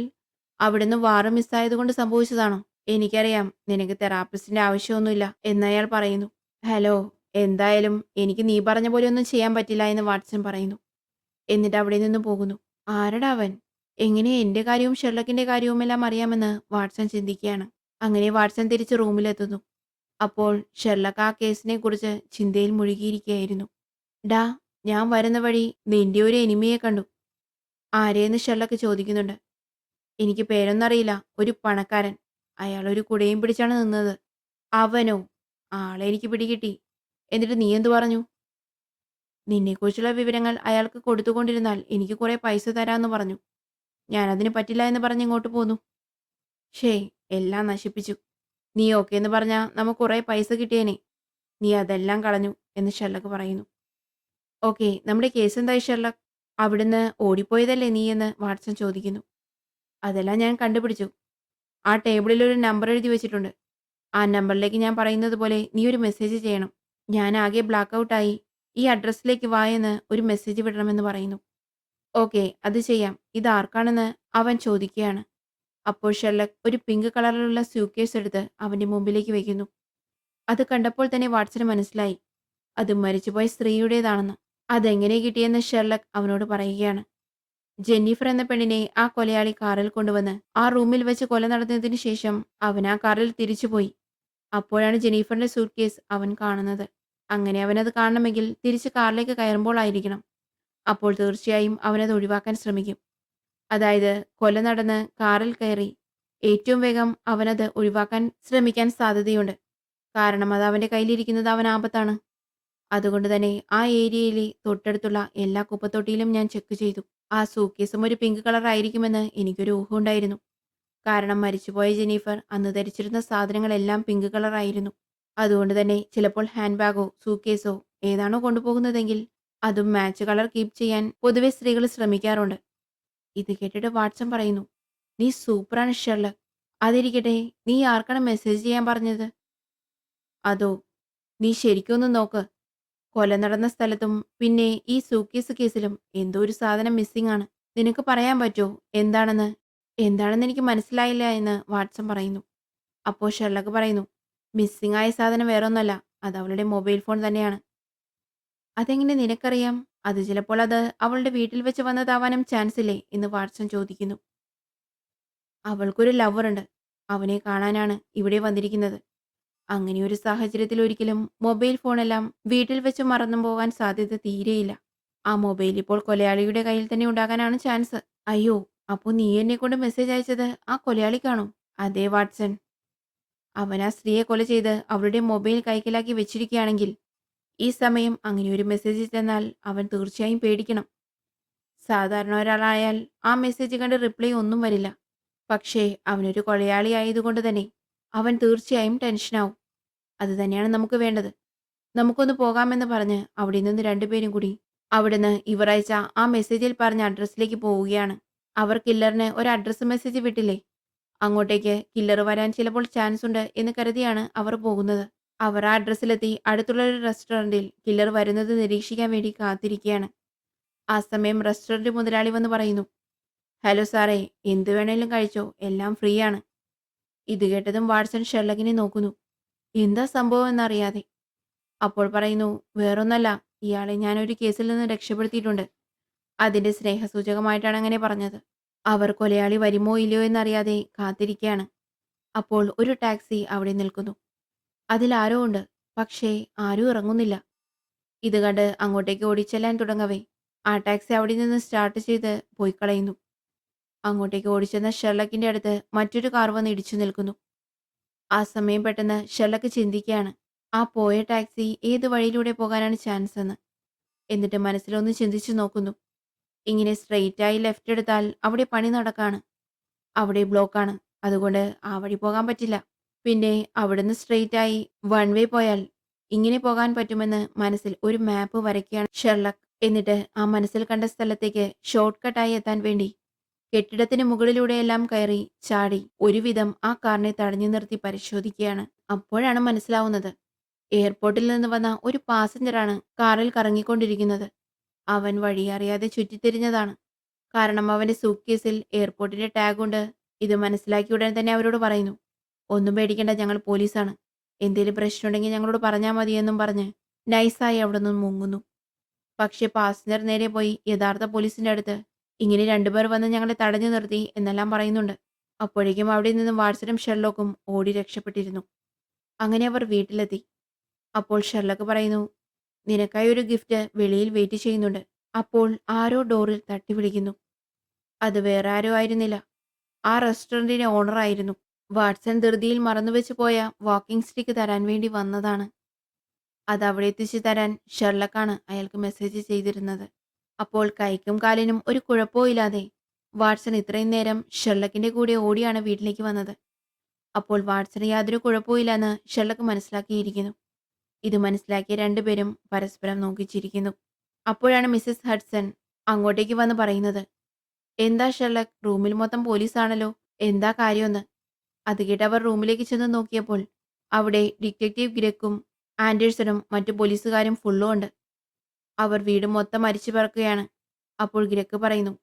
അവിടുന്ന് വാറ് മിസ്സായതുകൊണ്ട് സംഭവിച്ചതാണോ? എനിക്കറിയാം നിനക്ക് തെറാപ്പിസ്റ്റിന്റെ ആവശ്യമൊന്നുമില്ല എന്നയാൾ പറയുന്നു. ഹലോ, എന്തായാലും എനിക്ക് നീ പറഞ്ഞ പോലെ ഒന്നും ചെയ്യാൻ പറ്റില്ല എന്ന് വാട്സൺ പറയുന്നു. എന്നിട്ട് അവിടെ നിന്ന് പോകുന്നു. ആരടാ അവൻ? എങ്ങനെ എന്റെ കാര്യവും ഷെർലക്കിന്റെ കാര്യവുമെല്ലാം അറിയാമെന്ന് വാട്സൺ ചിന്തിക്കുകയാണ്. അങ്ങനെ വാട്സൺ തിരിച്ച് റൂമിലെത്തുന്നു. അപ്പോൾ ഷെർലക്ക് ആ കേസിനെ കുറിച്ച് ചിന്തയിൽ മുഴുകിയിരിക്കുകയായിരുന്നു. ഡാ, ഞാൻ വരുന്ന വഴി നിന്റെ ഒരു എനിമിയെ കണ്ടു. ആരെയെന്ന് ഷെർലക്ക് ചോദിക്കുന്നുണ്ട്. എനിക്ക് പേരൊന്നും അറിയില്ല. ഒരു പണക്കാരൻ. അയാൾ ഒരു കുടയും പിടിച്ചാണ് നിന്നത്. അവനോ? ആളെ എനിക്ക് പിടികിട്ടി. എന്നിട്ട് നീ എന്തു പറഞ്ഞു? നിന്നെക്കുറിച്ചുള്ള വിവരങ്ങൾ അയാൾക്ക് കൊടുത്തുകൊണ്ടിരുന്നാൽ എനിക്ക് കുറെ പൈസ തരാമെന്ന് പറഞ്ഞു. ഞാനതിന് പറ്റില്ല എന്ന് പറഞ്ഞ് ഇങ്ങോട്ട് പോന്നു. ഷേ, എല്ലാം നശിപ്പിച്ചു. നീ ഓക്കേ എന്ന് പറഞ്ഞാ നമുക്ക് കുറെ പൈസ കിട്ടിയേനെ. നീ അതെല്ലാം കളഞ്ഞു എന്ന് ഷെർലക്ക് പറയുന്നു. ഓക്കേ, നമ്മുടെ കേസ് എന്തായി ഷെർലക്ക്? അവിടുന്ന് ഓടിപ്പോയതല്ലേ നീ എന്ന് വാട്സൺ ചോദിക്കുന്നു. അതെല്ലാം ഞാൻ കണ്ടുപിടിച്ചു. ആ ടേബിളിൽ ഒരു നമ്പർ എഴുതി വെച്ചിട്ടുണ്ട്. ആ നമ്പറിലേക്ക് ഞാൻ പറയുന്നത് പോലെ നീ ഒരു മെസ്സേജ് ചെയ്യണം. ഞാൻ ആകെ ബ്ലാക്ക് ഔട്ടായി. ഈ അഡ്രസ്സിലേക്ക് വാ എന്ന് ഒരു മെസ്സേജ് വിടണമെന്ന് പറയുന്നു. ഓക്കേ, അത് ചെയ്യാം. ഇതാർക്കാണെന്ന് അവൻ ചോദിക്കുകയാണ്. അപ്പോൾ ഷെർലക്ക് ഒരു പിങ്ക് കളറിലുള്ള സ്യൂട്ട്കേസ് എടുത്ത് അവന്റെ മുമ്പിലേക്ക് വെക്കുന്നു. അത് കണ്ടപ്പോൾ തന്നെ വാട്സന് മനസ്സിലായി അത് മരിച്ചുപോയ സ്ത്രീയുടേതാണെന്ന്. അതെങ്ങനെ കിട്ടിയെന്ന് ഷെർലക്ക് അവനോട് പറയുകയാണ്. ജെന്നിഫർ എന്ന പെണ്ണിനെ ആ കൊലയാളി കാറിൽ കൊണ്ടുവന്ന് ആ റൂമിൽ വെച്ച് കൊല നടന്നതിന് ശേഷം അവൻ ആ കാറിൽ തിരിച്ചുപോയി. അപ്പോഴാണ് ജെന്നിഫറിന്റെ സൂട്ട്കേസ് അവൻ കാണുന്നത്. അങ്ങനെ അവനത് കാണണമെങ്കിൽ തിരിച്ച് കാറിലേക്ക് കയറുമ്പോൾ ആയിരിക്കണം. അപ്പോൾ തീർച്ചയായും അവനത് ഒഴിവാക്കാൻ ശ്രമിക്കും. അതായത് കൊല നടന്ന് കാറിൽ കയറി ഏറ്റവും വേഗം അവനത് ഒഴിവാക്കാൻ ശ്രമിക്കാൻ സാധ്യതയുണ്ട്. കാരണം അത് അവന്റെ കയ്യിലിരിക്കുന്നത് അവൻ ആപത്താണ്. അതുകൊണ്ട് തന്നെ ആ ഏരിയയിലെ തൊട്ടടുത്തുള്ള എല്ലാ കുപ്പത്തൊട്ടിയിലും ഞാൻ ചെക്ക് ചെയ്തു. ആ സൂട്ട്കേസും ഒരു പിങ്ക് കളർ ആയിരിക്കുമെന്ന് എനിക്കൊരു ഊഹം ഉണ്ടായിരുന്നു. കാരണം മരിച്ചുപോയ ജെന്നിഫർ അന്ന് ധരിച്ചിരുന്ന സാധനങ്ങളെല്ലാം പിങ്ക് കളർ ആയിരുന്നു. അതുകൊണ്ട് തന്നെ ചിലപ്പോൾ ഹാൻഡ് ബാഗോ സൂട്ട്കേസോ ഏതാണോ കൊണ്ടുപോകുന്നതെങ്കിൽ അതും മാച്ച് കളർ കീപ്പ് ചെയ്യാൻ പൊതുവെ സ്ത്രീകൾ ശ്രമിക്കാറുണ്ട്. ഇത് കേട്ടിട്ട് വാട്സൺ പറയുന്നു, നീ സൂപ്പറാണ് ഷെർലക്ക്. അതിരിക്കട്ടെ, നീ ആർക്കാണ് മെസ്സേജ് ചെയ്യാൻ പറഞ്ഞത്? അതോ, നീ ശരിക്കൊന്ന് നോക്ക്. കൊല നടന്ന സ്ഥലത്തും പിന്നെ ഈ സൂട്ട്കേസ് കേസിലും എന്തോ ഒരു സാധനം മിസ്സിംഗ് ആണ്. നിനക്ക് പറയാൻ പറ്റോ എന്താണെന്ന്? എന്താണെന്ന് എനിക്ക് മനസ്സിലായില്ല എന്ന് വാട്സൺ പറയുന്നു. അപ്പോൾ ഷെർലക്ക് പറയുന്നു, മിസ്സിംഗ് ആയ സാധനം വേറൊന്നല്ല, അത് അവളുടെ മൊബൈൽ ഫോൺ തന്നെയാണ്. അതെങ്ങനെ നിനക്കറിയാം? അത് ചിലപ്പോൾ അത് അവളുടെ വീട്ടിൽ വെച്ച് വന്നതാവാനും ചാൻസ് ഇല്ലേ എന്ന് വാട്സൺ ചോദിക്കുന്നു. അവൾക്കൊരു ലവർ ഉണ്ട്. അവനെ കാണാനാണ് ഇവിടെ വന്നിരിക്കുന്നത്. അങ്ങനെയൊരു സാഹചര്യത്തിൽ ഒരിക്കലും മൊബൈൽ ഫോണെല്ലാം വീട്ടിൽ വെച്ച് മറന്നു പോകാൻ സാധ്യത തീരെയില്ല. ആ മൊബൈൽ ഇപ്പോൾ കൊലയാളിയുടെ കയ്യിൽ തന്നെ ഉണ്ടാകാനാണ് ചാൻസ്. അയ്യോ, അപ്പോ നീ എന്നെ കൊണ്ട് മെസ്സേജ് അയച്ചത് ആ കൊലയാളിക്കാണോ? അതെ വാട്സൺ. അവൻ ആ സ്ത്രീയെ കൊല ചെയ്ത് അവളുടെ മൊബൈൽ കൈക്കലാക്കി വെച്ചിരിക്കുകയാണെങ്കിൽ ഈ സമയം അങ്ങനെയൊരു മെസ്സേജ് ചെന്നാൽ അവൻ തീർച്ചയായും പേടിക്കണം. സാധാരണ ഒരാളായാൽ ആ മെസ്സേജ് കണ്ട് റിപ്ലൈ ഒന്നും വരില്ല. പക്ഷേ അവനൊരു കൊലയാളി ആയതുകൊണ്ട് തന്നെ അവൻ തീർച്ചയായും ടെൻഷനാവും. അത് തന്നെയാണ് നമുക്ക് വേണ്ടത്. നമുക്കൊന്ന് പോകാമെന്ന് പറഞ്ഞ് അവിടെ നിന്ന് രണ്ടുപേരും കൂടി അവിടുന്ന് ഇവർ അയച്ച ആ മെസ്സേജിൽ പറഞ്ഞ അഡ്രസ്സിലേക്ക് പോവുകയാണ്. അവർ കില്ലറിന് ഒരു അഡ്രസ്സ് മെസ്സേജ് വിട്ടില്ലേ? അങ്ങോട്ടേക്ക് കില്ലർ വരാൻ ചിലപ്പോൾ ചാൻസ് ഉണ്ട് എന്ന് കരുതിയാണ് അവർ പോകുന്നത്. അവർ ആ അഡ്രസ്സിലെത്തി അടുത്തുള്ള ഒരു റെസ്റ്റോറന്റിൽ കില്ലർ വരുന്നത് നിരീക്ഷിക്കാൻ വേണ്ടി കാത്തിരിക്കുകയാണ്. ആ സമയം റെസ്റ്റോറന്റ് മുതലാളി വന്ന് പറയുന്നു, ഹലോ സാറേ, എന്ത് വേണേലും കഴിച്ചോ, എല്ലാം ഫ്രീ ആണ്. ഇത് കേട്ടതും വാട്സൺ ഷെർലക്കിനെ നോക്കുന്നു. എന്താ സംഭവം എന്നറിയാതെ. അപ്പോൾ പറയുന്നു, വേറൊന്നല്ല, ഇയാളെ ഞാനൊരു കേസിൽ നിന്ന് രക്ഷപ്പെടുത്തിയിട്ടുണ്ട്. അതിന്റെ സ്നേഹസൂചകമായിട്ടാണ് അങ്ങനെ പറഞ്ഞത്. അവർ കൊലയാളി വരുമോ ഇല്ലയോ എന്നറിയാതെ കാത്തിരിക്കുകയാണ്. അപ്പോൾ ഒരു ടാക്സി അവിടെ നിൽക്കുന്നു. അതിൽ ആരോ ഉണ്ട്. പക്ഷേ ആരും ഇറങ്ങുന്നില്ല. ഇത് കണ്ട് അങ്ങോട്ടേക്ക് ഓടിച്ചെല്ലാൻ തുടങ്ങവേ ആ ടാക്സി അവിടെ നിന്ന് സ്റ്റാർട്ട് ചെയ്ത് പോയി കളയുന്നു. അങ്ങോട്ടേക്ക് ഓടിച്ചെന്ന ഷെർലക്കിന്റെ അടുത്ത് മറ്റൊരു കാർ വന്ന് ഇടിച്ചു നിൽക്കുന്നു. ആ സമയം പെട്ടെന്ന് ഷെർലക്ക് ചിന്തിക്കുകയാണ്, ആ പോയ ടാക്സി ഏത് വഴിയിലൂടെ പോകാനാണ് ചാൻസ് എന്ന്. എന്നിട്ട് മനസ്സിലൊന്ന് ചിന്തിച്ചു നോക്കുന്നു. ഇങ്ങനെ സ്ട്രെയിറ്റ് ആയി ലെഫ്റ്റ് എടുത്താൽ അവിടെ പണി നടക്കാണ്. അവിടെ ബ്ലോക്കാണ്. അതുകൊണ്ട് ആ വഴി പോകാൻ പറ്റില്ല. പിന്നെ അവിടുന്ന് സ്ട്രെയിറ്റ് ആയി വൺ വേ പോയാൽ ഇങ്ങനെ പോകാൻ പറ്റുമെന്ന് മനസ്സിൽ ഒരു മാപ്പ് വരയ്ക്കുകയാണ് ഷെർലക്ക്. എന്നിട്ട് ആ മനസ്സിൽ കണ്ട സ്ഥലത്തേക്ക് ഷോർട്ട് കട്ടായി എത്താൻ വേണ്ടി കെട്ടിടത്തിന് മുകളിലൂടെയെല്ലാം കയറി ചാടി ഒരുവിധം ആ കാറിനെ തടഞ്ഞു നിർത്തി പരിശോധിക്കുകയാണ്. അപ്പോഴാണ് മനസ്സിലാവുന്നത്, എയർപോർട്ടിൽ നിന്ന് വന്ന ഒരു പാസഞ്ചറാണ് കാറിൽ കറങ്ങിക്കൊണ്ടിരിക്കുന്നത്. അവൻ വഴിയറിയാതെ ചുറ്റിത്തിരിഞ്ഞതാണ്. കാരണം അവന്റെ സൂട്ട്കേസിൽ എയർപോർട്ടിന്റെ ടാഗ് ഉണ്ട്. ഇത് മനസ്സിലാക്കിയ ഉടൻ തന്നെ അവരോട് പറയുന്നു, ഒന്നും പേടിക്കേണ്ട, ഞങ്ങൾ പോലീസാണ്. എന്തേലും പ്രശ്നമുണ്ടെങ്കിൽ ഞങ്ങളോട് പറഞ്ഞാൽ മതിയെന്നും പറഞ്ഞ് നൈസായി അവിടെ നിന്ന് മുങ്ങുന്നു. പക്ഷെ പാസഞ്ചർ നേരെ പോയി യഥാർത്ഥ പോലീസിന്റെ അടുത്ത് ഇങ്ങനെ രണ്ടുപേർ വന്ന് ഞങ്ങളെ തടഞ്ഞു നിർത്തി എന്നെല്ലാം പറയുന്നുണ്ട്. അപ്പോഴേക്കും അവിടെ നിന്നും വാട്സനും ഷെർലോക്കും ഓടി രക്ഷപ്പെട്ടിരുന്നു. അങ്ങനെ അവർ വീട്ടിലെത്തി. അപ്പോൾ ഷെർലക്ക് പറയുന്നു, നിനക്കായി ഒരു ഗിഫ്റ്റ് വെളിയിൽ വെയിറ്റ് ചെയ്യുന്നുണ്ട്. അപ്പോൾ ആരോ ഡോറിൽ തട്ടി വിളിക്കുന്നു. അത് വേറെ ആരും ആയിരുന്നില്ല. ആ റെസ്റ്റോറന്റിന്റെ ഓണറായിരുന്നു. വാട്സൺ ധൃതിയിൽ മറന്നുവെച്ച് പോയ വാക്കിംഗ് സ്റ്റിക്ക് തരാൻ വേണ്ടി വന്നതാണ്. അത് അവിടെ എത്തിച്ചു തരാൻ ഷെർലക്കാണ് അയാൾക്ക് മെസ്സേജ് ചെയ്തിരുന്നത്. അപ്പോൾ കൈക്കും കാലിനും ഒരു കുഴപ്പവും ഇല്ലാതെ വാട്സൺ ഇത്രയും നേരം ഷെർലക്കിന്റെ കൂടെ ഓടിയാണ് വീട്ടിലേക്ക് വന്നത്. അപ്പോൾ വാട്സന് യാതൊരു കുഴപ്പവും ഇല്ലെന്ന് ഷെർലക്ക് മനസ്സിലാക്കിയിരിക്കുന്നു. ഇത് മനസ്സിലാക്കിയ രണ്ടുപേരും പരസ്പരം നോക്കി ചിരിക്കുന്നു. അപ്പോഴാണ് മിസസ് ഹഡ്സൺ അങ്ങോട്ടേക്ക് വന്ന് പറയുന്നത്, "എന്താ ഷെർലക്, റൂമിൽ മൊത്തം പോലീസാണല്ലോ. എന്താ കാര്യമെന്ന്?" അത് കേട്ട് അവർ റൂമിലേക്ക് ചെന്ന് നോക്കിയപ്പോൾ അവിടെ ഡിറ്റക്റ്റീവ് ഗ്രെക്കും ആൻഡേഴ്സണും മറ്റു പോലീസുകാരും ഫുള്ളും ഉണ്ട്. അവർ വീട് മൊത്തം അരിച്ചു പറക്കുകയാണ്. അപ്പോൾ ഗ്രെക്ക് പറയുന്നു,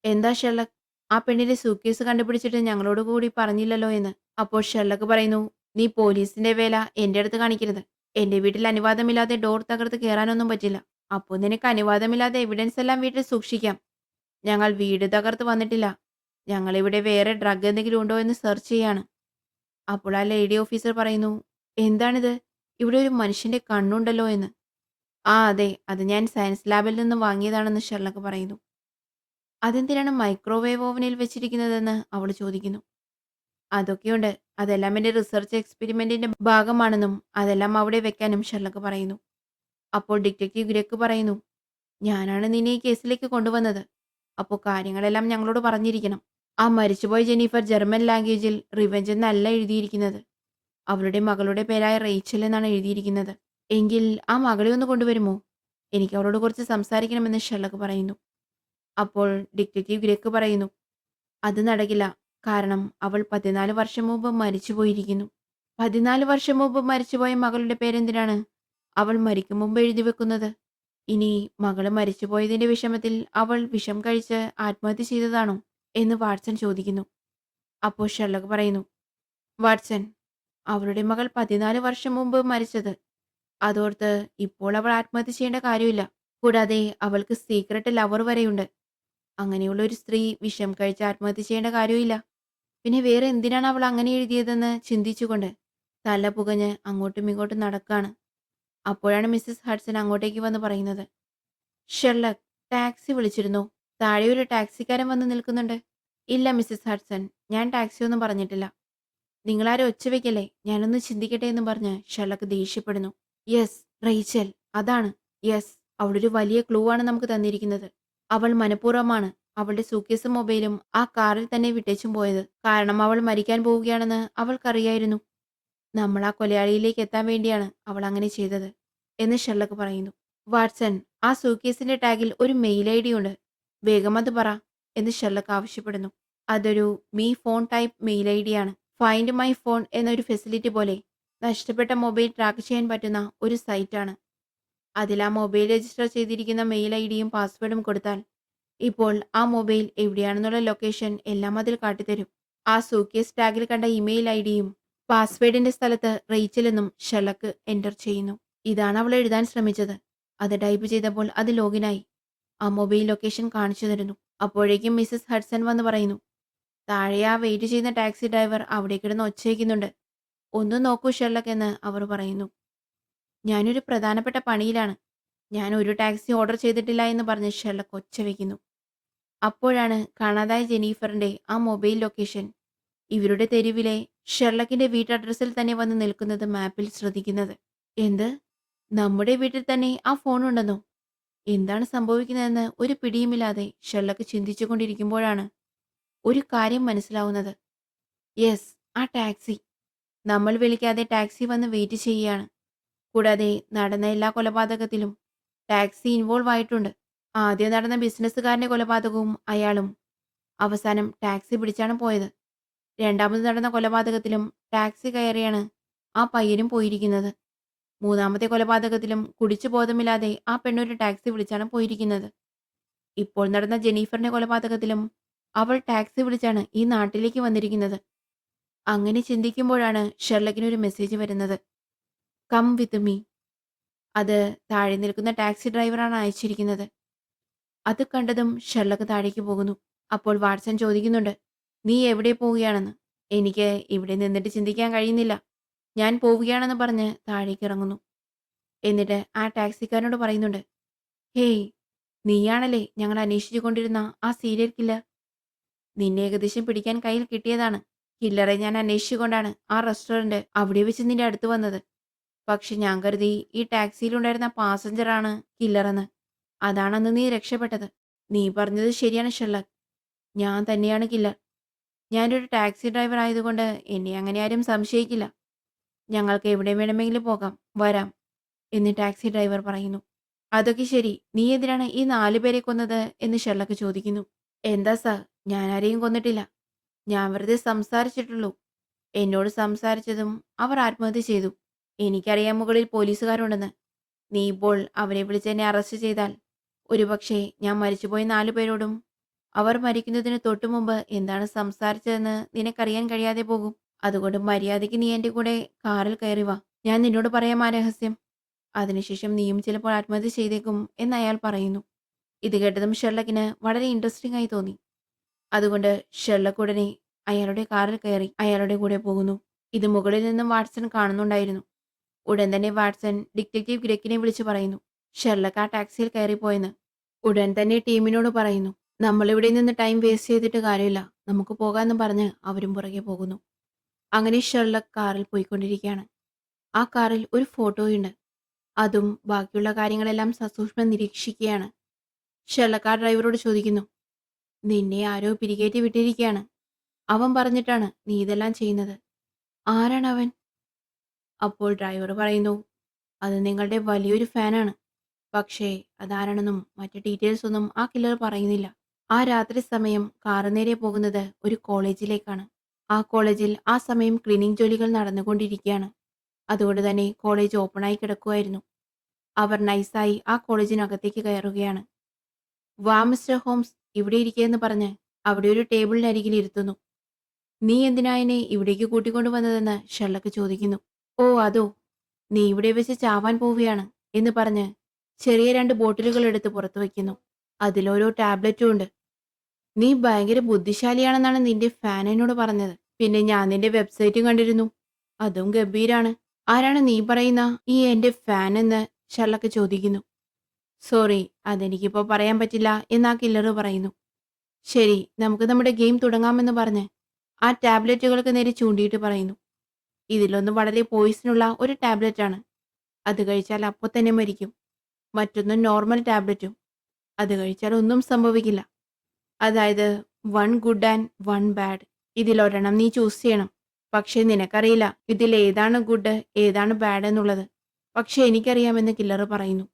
"എന്താ ഷെർലക്, ആ പെണ്ണിന്റെ സൂട്ട്കേസ് കണ്ടുപിടിച്ചിട്ട് ഞങ്ങളോട് കൂടി പറഞ്ഞില്ലല്ലോ എന്ന്." അപ്പോൾ ഷെർലക്ക് പറയുന്നു, "നീ പോലീസിന്റെ വേല എന്റെ അടുത്ത് കാണിക്കരുത്. എന്റെ വീട്ടിൽ അനുവാദമില്ലാതെ ഡോർ തകർത്ത് കയറാനൊന്നും പറ്റില്ല. അപ്പോൾ നിനക്ക് അനുവാദമില്ലാതെ എവിഡൻസ് എല്ലാം വീട്ടിൽ സൂക്ഷിക്കാം. ഞങ്ങൾ വീട് തകർത്ത് വന്നിട്ടില്ല. ഞങ്ങളിവിടെ വേറെ ഡ്രഗ് എന്തെങ്കിലും ഉണ്ടോ എന്ന് സെർച്ച് ചെയ്യാണ്." അപ്പോൾ ആ ലേഡി ഓഫീസർ പറയുന്നു, "എന്താണിത്? ഇവിടെ ഒരു മനുഷ്യന്റെ കണ്ണുണ്ടല്ലോ എന്ന്." "ആ അതെ, അത് ഞാൻ സയൻസ് ലാബിൽ നിന്ന് വാങ്ങിയതാണെന്ന് ഷെർലക്ക് പറയുന്നു." "അതെന്തിനാണ് മൈക്രോവേവ് ഓവനിൽ വെച്ചിരിക്കുന്നതെന്ന്?" അവൾ ചോദിക്കുന്നു. "അതൊക്കെയുണ്ട്. അതെല്ലാം എന്റെ റിസർച്ച് എക്സ്പെരിമെന്റിന്റെ ഭാഗമാണെന്നും അതെല്ലാം അവിടെ വെക്കാനും ഷെർലക്ക് പറയുന്നു. അപ്പോൾ ഡിറ്റക്റ്റീവ് ഗ്രെക്ക് പറയുന്നു, "ഞാനാണ് നിന്നെ ഈ കേസിലേക്ക് കൊണ്ടുവന്നത്. അപ്പോൾ കാര്യങ്ങളെല്ലാം ഞങ്ങളോട് പറഞ്ഞിരിക്കണം. ആ മരിച്ചുപോയ ജെന്നിഫർ ജർമ്മൻ ലാംഗ്വേജിൽ റിവെഞ്ച് എന്നല്ല എഴുതിയിരിക്കുന്നത്. അവളുടെ മകളുടെ പേരായ റേച്ചൽ എന്നാണ് എഴുതിയിരിക്കുന്നത്. എങ്കിൽ ആ മകളെ ഒന്ന് കൊണ്ടുവരുമോ? എനിക്ക് അവളോട് കുറച്ച് സംസാരിക്കണമെന്ന് ഷെർലക്ക് പറയുന്നു. അപ്പോൾ ഡിറ്റക്റ്റീവ് ഗ്രെക്ക് പറയുന്നു, "അത് നടക്കില്ല. കാരണം അവൾ 14 വർഷം മുമ്പ് മരിച്ചുപോയിരിക്കുന്നു." 14 വർഷം മുമ്പ് മരിച്ചുപോയ മകളുടെ പേരെന്തിനാണ് അവൾ മരിക്കും മുമ്പ് എഴുതി വെക്കുന്നത്? ഇനി മകള് മരിച്ചുപോയതിന്റെ വിഷമത്തിൽ അവൾ വിഷം കഴിച്ച് ആത്മഹത്യ ചെയ്തതാണോ എന്ന് വാട്സൺ ചോദിക്കുന്നു. അപ്പോൾ ഷെർലക്ക് പറയുന്നു, "വാട്സൺ, അവളുടെ മകൾ 14 വർഷം മുമ്പ് മരിച്ചത്. അതോർത്ത് ഇപ്പോൾ അവൾ ആത്മഹത്യ ചെയ്യേണ്ട കാര്യമില്ല. കൂടാതെ അവൾക്ക് സീക്രട്ട് ലവർ വരെയുണ്ട്. അങ്ങനെയുള്ള ഒരു സ്ത്രീ വിഷം കഴിച്ച് ആത്മഹത്യ ചെയ്യേണ്ട കാര്യമില്ല. പിന്നെ വേറെ എന്തിനാണ് അവൾ അങ്ങനെ എഴുതിയതെന്ന് ചിന്തിച്ചുകൊണ്ട് തല പുകഞ്ഞ് അങ്ങോട്ടും ഇങ്ങോട്ടും നടക്കാണ്." അപ്പോഴാണ് മിസ്സിസ് ഹഡ്സൺ അങ്ങോട്ടേക്ക് വന്ന് പറയുന്നത്, "ഷെർലക്, ടാക്സി വിളിച്ചിരുന്നോ? താഴെ ഒരു ടാക്സിക്കാരൻ വന്ന് നിൽക്കുന്നുണ്ട്." "ഇല്ല മിസ്സിസ് ഹഡ്സൺ, ഞാൻ ടാക്സിയൊന്നും പറഞ്ഞിട്ടില്ല." "നിങ്ങളാരും ഒച്ച വയ്ക്കല്ലേ, ഞാനൊന്ന് ചിന്തിക്കട്ടെ" എന്ന് പറഞ്ഞ് ഷെർലക്ക് ദേഷ്യപ്പെടുന്നു. "യെസ്, റേച്ചൽ, അതാണ്. യെസ്, അവളൊരു വലിയ ക്ലൂ ആണ് നമുക്ക് തന്നിരിക്കുന്നത്. അവൾ മനഃപൂർവ്വമാണ് അവളുടെ സൂട്ട്കേസും മൊബൈലും ആ കാറിൽ തന്നെ വിട്ടേച്ചും പോയത്. കാരണം അവൾ മരിക്കാൻ പോവുകയാണെന്ന് അവൾക്കറിയായിരുന്നു. നമ്മൾ ആ കൊലയാളിയിലേക്ക് എത്താൻ വേണ്ടിയാണ് അവൾ അങ്ങനെ ചെയ്തത്" എന്ന് ഷെർലക്ക് പറയുന്നു. "വാട്സൺ, ആ സൂട്ട്കേസിന്റെ ടാഗിൽ ഒരു മെയിൽ ഐഡി ഉണ്ട്. വേഗം അത് പറ" എന്ന് ഷെർലക്ക് ആവശ്യപ്പെടുന്നു. "അതൊരു മീ ഫോൺ ടൈപ്പ് മെയിൽ ഐഡിയാണ്. ഫൈൻഡ് മൈ ഫോൺ എന്നൊരു ഫെസിലിറ്റി പോലെ നഷ്ടപ്പെട്ട മൊബൈൽ ട്രാക്ക് ചെയ്യാൻ പറ്റുന്ന ഒരു സൈറ്റാണ്. അതിൽ ആ മൊബൈൽ രജിസ്റ്റർ ചെയ്തിരിക്കുന്ന മെയിൽ ഐഡിയും പാസ്വേഡും കൊടുത്താൽ ഇപ്പോൾ ആ മൊബൈൽ എവിടെയാണെന്നുള്ള ലൊക്കേഷൻ എല്ലാം അതിൽ കാട്ടിത്തരും." ആ സൂട്ട്കേസ് ടാഗിൽ കണ്ട ഇമെയിൽ ഐഡിയും പാസ്വേഡിന്റെ സ്ഥലത്ത് റേച്ചൽ എന്നും ഷെർലക്ക് എൻ്റർ ചെയ്യുന്നു. ഇതാണ് അവൾ എഴുതാൻ ശ്രമിച്ചത്. അത് ടൈപ്പ് ചെയ്തപ്പോൾ അത് ലോഗിനായി. ആ മൊബൈൽ ലൊക്കേഷൻ കാണിച്ചു തരുന്നു. അപ്പോഴേക്കും മിസസ് ഹഡ്സൺ വന്ന് പറയുന്നു, "താഴെ ആ വെയിറ്റ് ചെയ്യുന്ന ടാക്സി ഡ്രൈവർ അവിടെ കിടന്ന് ഒച്ചവയ്ക്കുന്നുണ്ട്. ഒന്ന് നോക്കൂ ഷെർലക്ക്" എന്ന് അവർ പറയുന്നു. "ഞാനൊരു പ്രധാനപ്പെട്ട പണിയിലാണ്. ഞാൻ ഒരു ടാക്സി ഓർഡർ ചെയ്തിട്ടില്ല" എന്ന് പറഞ്ഞ് ഷെർലക്ക് ഒച്ചവയ്ക്കുന്നു. അപ്പോഴാണ് കാണാതായ ജെന്നിഫറിന്റെ ആ മൊബൈൽ ലൊക്കേഷൻ ഇവരുടെ തെരുവിലെ ഷെർലക്കിന്റെ വീട്ടഡ്രസ്സിൽ തന്നെ വന്ന് നിൽക്കുന്നത് മാപ്പിൽ ശ്രദ്ധിക്കുന്നത്. "എന്ത്? നമ്മുടെ വീട്ടിൽ തന്നെ ആ ഫോൺ ഉണ്ടെന്നോ? എന്താണ് സംഭവിക്കുന്നതെന്ന് ഒരു പിടിയുമില്ലാതെ ഷെർലക്ക് ചിന്തിച്ചുകൊണ്ടിരിക്കുമ്പോഴാണ് ഒരു കാര്യം മനസ്സിലാവുന്നത്. യെസ്, ആ ടാക്സി. നമ്മൾ വിളിക്കാതെ ടാക്സി വന്ന് വെയിറ്റ് ചെയ്യുകയാണ്. കൂടാതെ നടന്ന എല്ലാ കൊലപാതകത്തിലും ടാക്സി ഇൻവോൾവ് ആയിട്ടുണ്ട്. ആദ്യം നടന്ന ബിസിനസ്സുകാരന്റെ കൊലപാതകവും അയാളും അവസാനം ടാക്സി പിടിച്ചാണ് പോയത്. രണ്ടാമത് നടന്ന കൊലപാതകത്തിലും ടാക്സി കയറിയാണ് ആ പയ്യനും പോയിരിക്കുന്നത്. മൂന്നാമത്തെ കൊലപാതകത്തിലും കുടിച്ചു ബോധമില്ലാതെ ആ പെണ്ണൊരു ടാക്സി വിളിച്ചാണ് പോയിരിക്കുന്നത്. ഇപ്പോൾ നടന്ന ജെന്നിഫറിന്റെ കൊലപാതകത്തിലും അവൾ ടാക്സി വിളിച്ചാണ് ഈ നാട്ടിലേക്ക് വന്നിരിക്കുന്നത്." അങ്ങനെ ചിന്തിക്കുമ്പോഴാണ് ഷെർലക്കിന് ഒരു മെസ്സേജ് വരുന്നത്. "Come with me." അത് താഴെ നിൽക്കുന്ന ടാക്സി ഡ്രൈവറാണ് അയച്ചിരിക്കുന്നത്. അത് കണ്ടതും ഷെർലക്ക് താഴേക്ക് പോകുന്നു. അപ്പോൾ വാട്സൺ ചോദിക്കുന്നുണ്ട്, "നീ എവിടെ പോവുകയാണെന്ന്?" "എനിക്ക് ഇവിടെ നിന്നിട്ട് ചിന്തിക്കാൻ കഴിയുന്നില്ല. ഞാൻ പോവുകയാണെന്ന് പറഞ്ഞ് താഴേക്ക് ഇറങ്ങുന്നു." എന്നിട്ട് ആ ടാക്സിക്കാരനോട് പറയുന്നുണ്ട്, "ഹേയ്, നീയാണല്ലേ ഞങ്ങൾ അന്വേഷിച്ചു കൊണ്ടിരുന്ന ആ സീരിയൽ കില്ലർ? നിന്നെ ഏകദേശം പിടിക്കാൻ കയ്യിൽ കിട്ടിയതാണ്. കില്ലറെ ഞാൻ അന്വേഷിച്ചുകൊണ്ടാണ് ആ റെസ്റ്റോറന്റ് അവിടെ വെച്ച് നിന്റെ അടുത്ത് വന്നത്. പക്ഷെ ഞാൻ കരുതി ഈ ടാക്സിയിലുണ്ടായിരുന്ന പാസഞ്ചറാണ് കില്ലറെന്ന്. അതാണന്ന് നീ രക്ഷപ്പെട്ടത്. നീ പറഞ്ഞത് ശരിയാണ് ഷെർലക്. ഞാൻ തന്നെയാണ് കില്ലർ. ഞാനൊരു ടാക്സി ഡ്രൈവർ ആയതുകൊണ്ട് എന്നെ അങ്ങനെ ആരും സംശയിക്കില്ല. ഞങ്ങൾക്ക് എവിടെ വേണമെങ്കിലും പോകാം, വരാം എന്ന് ടാക്സി ഡ്രൈവർ പറയുന്നു. അതൊക്കെ ശരി, നീ എന്തിനാണ് ഈ 4 പേരെ കൊന്നത് എന്ന് ഷെർലക് ചോദിക്കുന്നു. എന്താ സാർ, ഞാൻ ആരെയും കൊന്നിട്ടില്ല. ഞാൻ വെറുതെ സംസാരിച്ചിട്ടുള്ളൂ. എന്നോട് സംസാരിച്ചതും അവർ ആത്മഹത്യ ചെയ്തു. എനിക്കറിയാം മുകളിൽ പോലീസുകാരുണ്ടെന്ന്. നീ ഇപ്പോൾ അവരെ വിളിച്ച് എന്നെ അറസ്റ്റ് ചെയ്താൽ ഒരുപക്ഷെ ഞാൻ മരിച്ചുപോയ 4 പേരോടും അവർ മരിക്കുന്നതിന് തൊട്ടുമുമ്പ് എന്താണ് സംസാരിച്ചതെന്ന് നിനക്കറിയാൻ കഴിയാതെ പോകും. അതുകൊണ്ട് മര്യാദയ്ക്ക് നീ എൻ്റെ കൂടെ കാറിൽ കയറി വാ. ഞാൻ നിന്നോട് പറയാം ആ രഹസ്യം. അതിനുശേഷം നീയും ചിലപ്പോൾ ആത്മഹത്യ ചെയ്തേക്കും എന്ന് അയാൾ പറയുന്നു. ഇത് കേട്ടതും ഷെർലക്കിന് വളരെ ഇൻട്രസ്റ്റിംഗ് ആയി തോന്നി. അതുകൊണ്ട് ഷെർലക്ക് ഉടനെ അയാളുടെ കാറിൽ കയറി അയാളുടെ കൂടെ പോകുന്നു. ഇത് മുകളിൽ നിന്നും വാട്സൺ കാണുന്നുണ്ടായിരുന്നു. ഉടൻ തന്നെ വാട്സൺ ഡിറ്റക്റ്റീവ് ഗ്രെക്കിനെ വിളിച്ചു പറയുന്നു ഷെർലക്ക് ആ ടാക്സിയിൽ കയറിപ്പോയെന്ന്. ഉടൻ തന്നെ ടീമിനോട് പറയുന്നു, നമ്മളിവിടെ നിന്ന് ടൈം വേസ്റ്റ് ചെയ്തിട്ട് കാര്യമില്ല, നമുക്ക് പോകാമെന്ന് പറഞ്ഞ് അവരും പുറകെ പോകുന്നു. അങ്ങനെ ഷെർലക്ക് കാറിൽ പോയിക്കൊണ്ടിരിക്കുകയാണ്. ആ കാറിൽ ഒരു ഫോട്ടോയുണ്ട്. അതും ബാക്കിയുള്ള കാര്യങ്ങളെല്ലാം സസൂക്ഷ്മം നിരീക്ഷിക്കുകയാണ്. ഷെർലക്ക് ആ ഡ്രൈവറോട് ചോദിക്കുന്നു, നിന്നെ ആരോ പിരികേറ്റി വിട്ടിരിക്കുകയാണ്. അവൻ പറഞ്ഞിട്ടാണ് നീ ഇതെല്ലാം ചെയ്യുന്നത്. ആരാണ് അവൻ? അപ്പോൾ ഡ്രൈവർ പറയുന്നു, അത് നിങ്ങളുടെ വലിയൊരു ഫാനാണ്. പക്ഷേ അതാരാണെന്നും മറ്റ് ഡീറ്റെയിൽസ് ഒന്നും ആ കില്ലർ പറയുന്നില്ല. ആ രാത്രി സമയം കാറ് നേരെ പോകുന്നത് ഒരു കോളേജിലേക്കാണ്. ആ കോളേജിൽ ആ സമയം ക്ലീനിംഗ് ജോലികൾ നടന്നുകൊണ്ടിരിക്കുകയാണ്. അതുകൊണ്ട് തന്നെ കോളേജ് ഓപ്പണായി കിടക്കുമായിരുന്നു. അവർ നൈസായി ആ കോളേജിനകത്തേക്ക് കയറുകയാണ്. വാ മിസ്റ്റർ ഹോംസ്, ഇവിടെ ഇരിക്കുകയെന്ന് പറഞ്ഞ് അവിടെ ഒരു ടേബിളിനരികിൽ ഇരുത്തുന്നു. നീ എന്തിനാ എന്നെ ഇവിടേക്ക് കൂട്ടിക്കൊണ്ടുവന്നതെന്ന് ഷെർലക്ക് ചോദിക്കുന്നു. ഓ അതോ, നീ ഇവിടെ വെച്ച് ചാവാൻ പോവുകയാണ് എന്ന് പറഞ്ഞ് ചെറിയ 2 ബോട്ടിലുകൾ എടുത്ത് പുറത്തു വയ്ക്കുന്നു. അതിലോരോ ടാബ്ലറ്റും ഉണ്ട്. നീ ഭയങ്കര ബുദ്ധിശാലിയാണെന്നാണ് നിന്റെ ഫാൻ എന്നോട് പറഞ്ഞത്. പിന്നെ ഞാൻ നിന്റെ വെബ്സൈറ്റും കണ്ടിരുന്നു. അതും ഗംഭീരാണ്. ആരാണ് നീ പറയുന്ന ഈ എന്റെ ഫാൻ എന്ന് ഷെർലക്ക് ചോദിക്കുന്നു. സോറി, അതെനിക്കിപ്പോൾ പറയാൻ പറ്റില്ല എന്ന് ആ കില്ലർ പറയുന്നു. ശരി, നമുക്ക് നമ്മുടെ ഗെയിം തുടങ്ങാമെന്ന് പറഞ്ഞ് ആ ടാബ്ലറ്റുകൾക്ക് നേരെ ചൂണ്ടിയിട്ട് പറയുന്നു. ഇതിലൊന്ന് വളരെ പോയിസണുള്ള ഒരു ടാബ്ലറ്റാണ്. അത് കഴിച്ചാൽ അപ്പോൾ തന്നെ മരിക്കും. മറ്റൊന്ന് നോർമൽ ടാബ്ലറ്റും. അത് കഴിച്ചാൽ ഒന്നും സംഭവിക്കില്ല. അതായത് 1 ഗുഡ് ആൻഡ് 1 ബാഡ്. ഇതിലൊരെണ്ണം നീ ചൂസ് ചെയ്യണം. പക്ഷേ നിനക്കറിയില്ല ഇതിൽ ഏതാണ് ഗുഡ് ഏതാണ് ബാഡ് എന്നുള്ളത്. പക്ഷെ എനിക്കറിയാമെന്ന് കില്ലർ പറയുന്നു.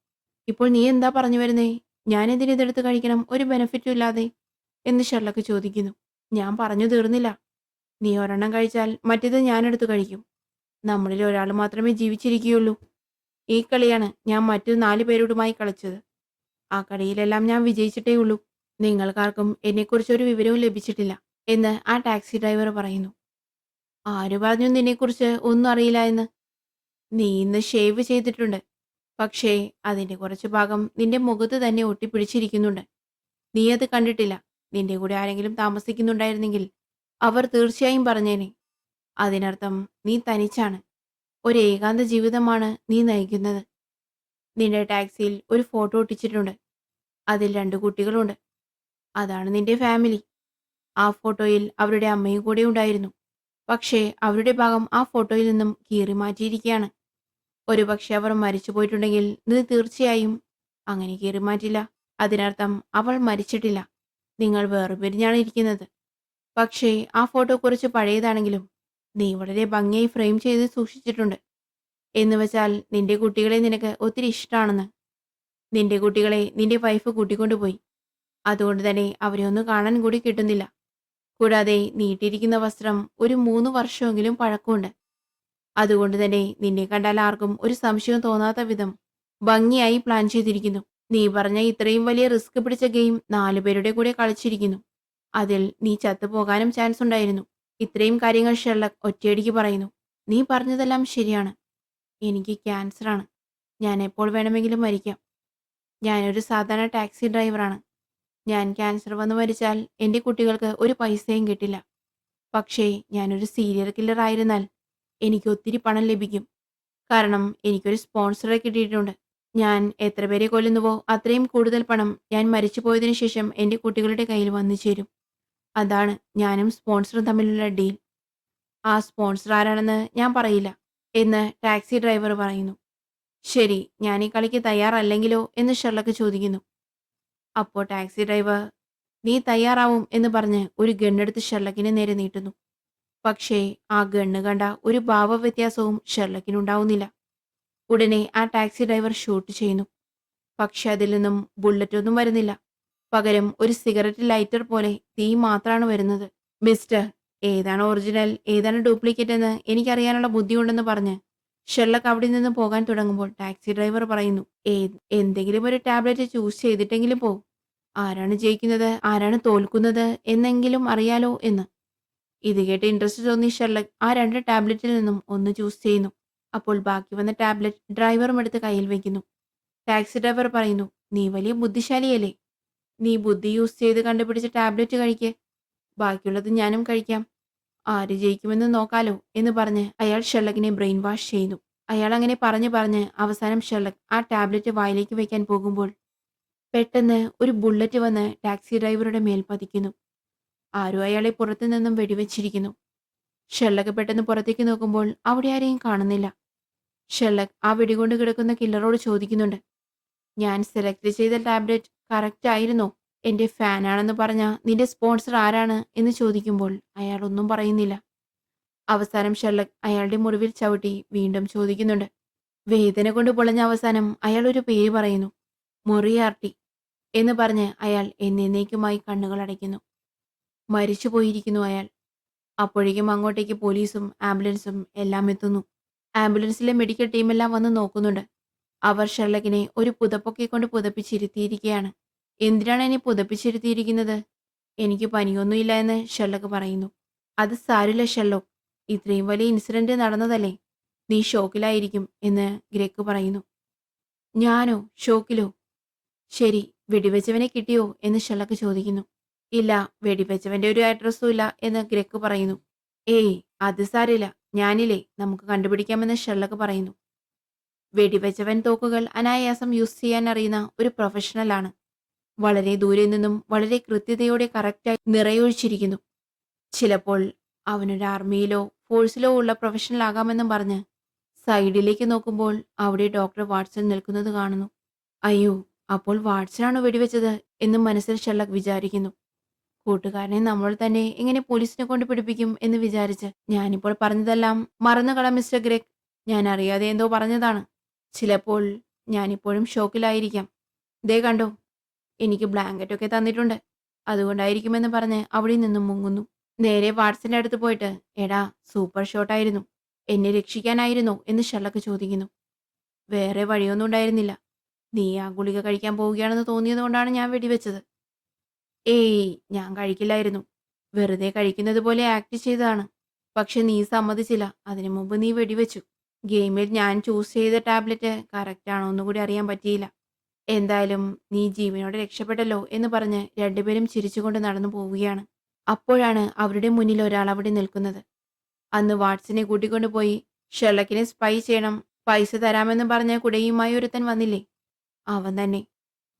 ഇപ്പോൾ നീ എന്താ പറഞ്ഞു വരുന്നേ? ഞാൻ എന്തിന് ഇതെടുത്ത് കഴിക്കണം, ഒരു ബെനിഫിറ്റും ഇല്ലാതെ എന്ന് ഷെർലക്ക് ചോദിക്കുന്നു. ഞാൻ പറഞ്ഞു തീർന്നില്ല. നീ ഒരെണ്ണം കഴിച്ചാൽ മറ്റേത് ഞാനെടുത്ത് കഴിക്കും. നമ്മളിൽ ഒരാൾ മാത്രമേ ജീവിച്ചിരിക്കുകയുള്ളൂ. ഈ കളിയാണ് ഞാൻ മറ്റു 4 പേരോടുമായി കളിച്ചത്. ആ കളിയിലെല്ലാം ഞാൻ വിജയിച്ചിട്ടേ ഉള്ളൂ. നിങ്ങൾക്കാർക്കും എന്നെക്കുറിച്ച് ഒരു വിവരവും ലഭിച്ചിട്ടില്ല എന്ന് ആ ടാക്സി ഡ്രൈവർ പറയുന്നു. ആര് പറഞ്ഞു നിന്നെക്കുറിച്ച് ഒന്നും അറിയില്ല എന്ന്? നീ ഇന്ന് ഷേവ് ചെയ്തിട്ടുണ്ട്. പക്ഷേ അതിന്റെ കുറച്ച് ഭാഗം നിന്റെ മുഖത്ത് തന്നെ ഒട്ടിപ്പിടിച്ചിരിക്കുന്നുണ്ട്. നീ അത് കണ്ടിട്ടില്ല. നിന്റെ കൂടെ ആരെങ്കിലും താമസിക്കുന്നുണ്ടായിരുന്നെങ്കിൽ അവർ തീർച്ചയായും പറഞ്ഞേനെ. അതിനർത്ഥം നീ തനിച്ചാണ്. ഒരു ഏകാന്ത ജീവിതമാണ് നീ നയിക്കുന്നത്. നിന്റെ ടാക്സിയിൽ ഒരു ഫോട്ടോ ഒട്ടിച്ചിട്ടുണ്ട്. അതിൽ 2 കുട്ടികളുണ്ട്. അതാണ് നിന്റെ ഫാമിലി. ആ ഫോട്ടോയിൽ അവരുടെ അമ്മയും കൂടെ ഉണ്ടായിരുന്നു. പക്ഷേ അവരുടെ ഭാഗം ആ ഫോട്ടോയിൽ നിന്നും കീറി മാറ്റിയിരിക്കുകയാണ്. ഒരുപക്ഷെ അവർ മരിച്ചു പോയിട്ടുണ്ടെങ്കിൽ നീ തീർച്ചയായും അങ്ങനെ കീറി മാറ്റില്ല. അതിനർത്ഥം അവൾ മരിച്ചിട്ടില്ല. നിങ്ങൾ വേർപിരിഞ്ഞാണ് ഇരിക്കുന്നത്. പക്ഷേ ആ ഫോട്ടോ കുറച്ച് പഴയതാണെങ്കിലും നീ വളരെ ഭംഗിയായി ഫ്രെയിം ചെയ്ത് സൂക്ഷിച്ചിട്ടുണ്ട്. എന്ന് വെച്ചാൽ നിന്റെ കുട്ടികളെ നിനക്ക് ഒത്തിരി ഇഷ്ടമാണെന്ന്. നിന്റെ കുട്ടികളെ നിന്റെ വൈഫ് കൂട്ടിക്കൊണ്ടുപോയി. അതുകൊണ്ട് തന്നെ അവരെ ഒന്ന് കാണാൻ കൂടി കിട്ടുന്നില്ല. കൂടാതെ നീട്ടിയിരിക്കുന്ന വസ്ത്രം ഒരു 3 വർഷമെങ്കിലും പഴക്കമുണ്ട്. അതുകൊണ്ട് തന്നെ നിന്നെ കണ്ടാൽ ആർക്കും ഒരു സംശയവും തോന്നാത്ത വിധം ഭംഗിയായി പ്ലാൻ ചെയ്തിരിക്കുന്നു. നീ പറഞ്ഞ ഇത്രയും വലിയ റിസ്ക് പിടിച്ച ഗെയിം 4 പേരുടെ കൂടെ കളിച്ചിരിക്കുന്നു. അതിൽ നീ ചത്തുപോകാനും ചാൻസ് ഉണ്ടായിരുന്നു. ഇത്രയും കാര്യങ്ങൾ ഷെർലക്ക് ഒറ്റയടിക്ക് പറയുന്നു. നീ പറഞ്ഞതെല്ലാം ശരിയാണ്. എനിക്ക് ക്യാൻസറാണ്. ഞാൻ എപ്പോൾ വേണമെങ്കിലും മരിക്കാം. ഞാനൊരു സാധാരണ ടാക്സി ഡ്രൈവറാണ്. ഞാൻ ക്യാൻസർ വന്ന് മരിച്ചാൽ എൻ്റെ കുട്ടികൾക്ക് ഒരു പൈസയും കിട്ടില്ല. പക്ഷേ ഞാനൊരു സീരിയൽ കില്ലർ ആയിരുന്നാൽ എനിക്ക് ഒത്തിരി പണം ലഭിക്കും. കാരണം എനിക്കൊരു സ്പോൺസറെ കിട്ടിയിട്ടുണ്ട്. ഞാൻ എത്ര പേരെ കൊല്ലുന്നുവോ അത്രയും കൂടുതൽ പണം ഞാൻ മരിച്ചു പോയതിനു ശേഷം എൻ്റെ കുട്ടികളുടെ കയ്യിൽ വന്നു ചേരും. അതാണ് ഞാനും സ്പോൺസറും തമ്മിലുള്ള ഡീൽ. ആ സ്പോൺസർ ആരാണെന്ന് ഞാൻ പറയില്ല എന്ന് ടാക്സി ഡ്രൈവർ പറയുന്നു. ശരി, ഞാൻ ഈ കളിക്ക് തയ്യാറല്ലെങ്കിലോ എന്ന് ഷെർലക്ക് ചോദിക്കുന്നു. അപ്പോൾ ടാക്സി ഡ്രൈവർ നീ തയ്യാറാവും എന്ന് പറഞ്ഞ് ഒരു ഗണ്ണെടുത്ത് ഷെർലക്കിന് നേരെ നീട്ടുന്നു. പക്ഷേ ആ ഗണ്ണ് കണ്ട ഒരു ഭാവവ്യത്യാസവും ഷെർലക്കിനുണ്ടാവുന്നില്ല. ഉടനെ ആ ടാക്സി ഡ്രൈവർ ഷൂട്ട് ചെയ്യുന്നു. പക്ഷെ അതിൽ നിന്നും ബുള്ളറ്റ് ഒന്നും വരുന്നില്ല. പകരം ഒരു സിഗരറ്റ് ലൈറ്റർ പോലെ തീ മാത്രമാണ് വരുന്നത്. മിസ്റ്റർ, ഏതാണ് ഒറിജിനൽ ഏതാണ് ഡ്യൂപ്ലിക്കേറ്റ് എന്ന് എനിക്കറിയാനുള്ള ബുദ്ധിയുണ്ടെന്ന് പറഞ്ഞ് ഷെർലക്ക് അവിടെ നിന്ന് പോകാൻ തുടങ്ങുമ്പോൾ ടാക്സി ഡ്രൈവർ പറയുന്നു, എന്തെങ്കിലും ഒരു ടാബ്ലറ്റ് ചൂസ് ചെയ്തിട്ടെങ്കിലും പോ. ആരാണ് ജയിക്കുന്നത് ആരാണ് തോൽക്കുന്നത് എന്നെങ്കിലും അറിയാലോ എന്ന്. ഇത് കേട്ട് ഇൻട്രസ്റ്റ് തോന്നി ഷെർലക്ക് ആ 2 ടാബ്ലറ്റിൽ നിന്നും ഒന്ന് ചൂസ് ചെയ്യുന്നു. അപ്പോൾ ബാക്കി വന്ന ടാബ്ലറ്റ് ഡ്രൈവറും എടുത്ത് കയ്യിൽ വെക്കുന്നു. ടാക്സി ഡ്രൈവർ പറയുന്നു, നീ വലിയ ബുദ്ധിശാലിയല്ലേ? നീ ബുദ്ധി യൂസ് ചെയ്ത് കണ്ടുപിടിച്ച ടാബ്ലറ്റ് കഴിക്ക്. ബാക്കിയുള്ളത് ഞാനും കഴിക്കാം. ആര് ജയിക്കുമെന്ന് നോക്കാലോ എന്ന് പറഞ്ഞ് അയാൾ ഷെർലക്കിനെ ബ്രെയിൻ വാഷ് ചെയ്യുന്നു. അയാൾ അങ്ങനെ പറഞ്ഞ് അവസാനം ഷെർലക്ക് ആ ടാബ്ലറ്റ് വായിലേക്ക് വെക്കാൻ പോകുമ്പോൾ പെട്ടെന്ന് ഒരു ബുള്ളറ്റ് വന്ന് ടാക്സി ഡ്രൈവറുടെ മേൽ പതിക്കുന്നു. ആരോ അയാളെ പുറത്തു നിന്നും വെടിവെച്ചിരിക്കുന്നു. ഷെർലക്ക് പെട്ടെന്ന് പുറത്തേക്ക് നോക്കുമ്പോൾ അവിടെ ആരെയും കാണുന്നില്ല. ഷെർലക്ക് ആ വെടികൊണ്ട് കിടക്കുന്ന കില്ലറോട് ചോദിക്കുന്നുണ്ട്, ഞാൻ സെലക്ട് ചെയ്ത ടാബ്ലറ്റ് കറക്റ്റ് ആയിരുന്നോ? എന്റെ ഫാനാണെന്ന് പറഞ്ഞ നിന്റെ സ്പോൺസർ ആരാണ് എന്ന് ചോദിക്കുമ്പോൾ അയാൾ ഒന്നും പറയുന്നില്ല. അവസാനം ഷെർലക്ക് അയാളുടെ മുറിവിൽ ചവിട്ടി വീണ്ടും ചോദിക്കുന്നുണ്ട്. വേദന കൊണ്ട് പൊളഞ്ഞ അവസാനം അയാൾ ഒരു പേര് പറയുന്നു, മൊറിയാർട്ടി എന്ന് പറഞ്ഞ് അയാൾ എന്നേക്കുമായി കണ്ണുകൾ അടയ്ക്കുന്നു. മരിച്ചു പോയിരിക്കുന്നു അയാൾ. അപ്പോഴേക്കും അങ്ങോട്ടേക്ക് പോലീസും ആംബുലൻസും എല്ലാം എത്തുന്നു. ആംബുലൻസിലെ മെഡിക്കൽ ടീമെല്ലാം വന്ന് നോക്കുന്നുണ്ട്. അവർ ഷെർലക്കിനെ ഒരു പുതപ്പൊക്കെ കൊണ്ട് പുതപ്പിച്ചിരുത്തിയിരിക്കുകയാണ്. എന്തിനാണ് എന്നെ പുതപ്പിച്ചിരുത്തിയിരിക്കുന്നത്? എനിക്ക് പനിയൊന്നുമില്ല എന്ന് ഷെർലക്ക് പറയുന്നു. അത് സാരില്ല ഷെർലോക്ക്, ഇത്രയും വലിയ ഇൻസിഡന്റ് നടന്നതല്ലേ, നീ ഷോക്കിലായിരിക്കും എന്ന് ഗ്രെഗ് പറയുന്നു. ഞാനോ ഷോക്കിലോ? ശരി, വെടിവെച്ചവനെ കിട്ടിയോ എന്ന് ഷെർലക്ക് ചോദിക്കുന്നു. ഇല്ല, വെടിവെച്ചവന്റെ ഒരു അഡ്രസ്സും ഇല്ല എന്ന് ഗ്രെഗ് പറയുന്നു. ഏയ് അത് സാരില്ല, ഞാനില്ലേ നമുക്ക് കണ്ടുപിടിക്കാമെന്ന് ഷെർലക്ക് പറയുന്നു. വെടിവെച്ചവൻ തോക്കുകൾ അനായാസം യൂസ് ചെയ്യാൻ അറിയുന്ന ഒരു പ്രൊഫഷണലാണ്. വളരെ ദൂരെ നിന്നും വളരെ കൃത്യതയോടെ കറക്റ്റായി നിറയൊഴിച്ചിരിക്കുന്നു. ചിലപ്പോൾ അവനൊരു ആർമിയിലോ ഫോഴ്സിലോ ഉള്ള പ്രൊഫഷണൽ ആകാമെന്നും പറഞ്ഞ് സൈഡിലേക്ക് നോക്കുമ്പോൾ അവിടെ ഡോക്ടർ വാട്സൺ നിൽക്കുന്നത് കാണുന്നു. അയ്യോ, അപ്പോൾ വാട്സണാണോ വെടിവെച്ചത് എന്നും മനസ്സിൽ ഷെർലക്ക് വിചാരിക്കുന്നു. കൂട്ടുകാരനെ നമ്മൾ തന്നെ എങ്ങനെ പോലീസിനെ കൊണ്ട് പിടിപ്പിക്കും എന്ന് വിചാരിച്ച് ഞാനിപ്പോൾ പറഞ്ഞതെല്ലാം മറന്നുകളാം മിസ്റ്റർ ഗ്രെഗ്. ഞാൻ അറിയാതെ എന്തോ പറഞ്ഞതാണ്. ചിലപ്പോൾ ഞാനിപ്പോഴും ഷോക്കിലായിരിക്കാം. ദേ കണ്ടോ, എനിക്ക് ബ്ലാങ്കറ്റൊക്കെ തന്നിട്ടുണ്ട്. അതുകൊണ്ടായിരിക്കുമെന്ന് പറഞ്ഞ് അവിടെ നിന്നും മുങ്ങുന്നു. നേരെ വാട്സന്റെ അടുത്ത് പോയിട്ട്, എടാ സൂപ്പർ ഷോട്ടായിരുന്നു, എന്നെ രക്ഷിക്കാനായിരുന്നോ എന്ന് ഷെർലക്ക് ചോദിക്കുന്നു. വേറെ വഴിയൊന്നും ഉണ്ടായിരുന്നില്ല. നീ ആ ഗുളിക കഴിക്കാൻ പോവുകയാണെന്ന് തോന്നിയത് കൊണ്ടാണ് ഞാൻ വെടിവെച്ചത്. ഏയ് ഞാൻ കഴിക്കില്ലായിരുന്നു. വെറുതെ കഴിക്കുന്നത് പോലെ ആക്ട് ചെയ്തതാണ്. പക്ഷെ നീ സമ്മതിച്ചില്ല. അതിനു മുമ്പ് നീ വെടിവെച്ചു. ഗെയിമിൽ ഞാൻ ചൂസ് ചെയ്ത ടാബ്ലറ്റ് കറക്റ്റ് ആണോ എന്നുകൂടി അറിയാൻ പറ്റിയില്ല. എന്തായാലും നീ ജീവനോടെ രക്ഷപ്പെട്ടല്ലോ എന്ന് പറഞ്ഞ് രണ്ടുപേരും ചിരിച്ചുകൊണ്ട് നടന്നു പോവുകയാണ്. അപ്പോഴാണ് അവരുടെ മുന്നിൽ ഒരാൾ അവിടെ നിൽക്കുന്നത്. അന്ന് വാട്സനെ കൂട്ടിക്കൊണ്ടുപോയി ഷെർലക്കിനെ സ്പൈ ചെയ്യണം, പൈസ തരാമെന്ന് പറഞ്ഞ് കുടയുമായി ഒരുത്തൻ വന്നില്ലേ, അവൻ തന്നെ.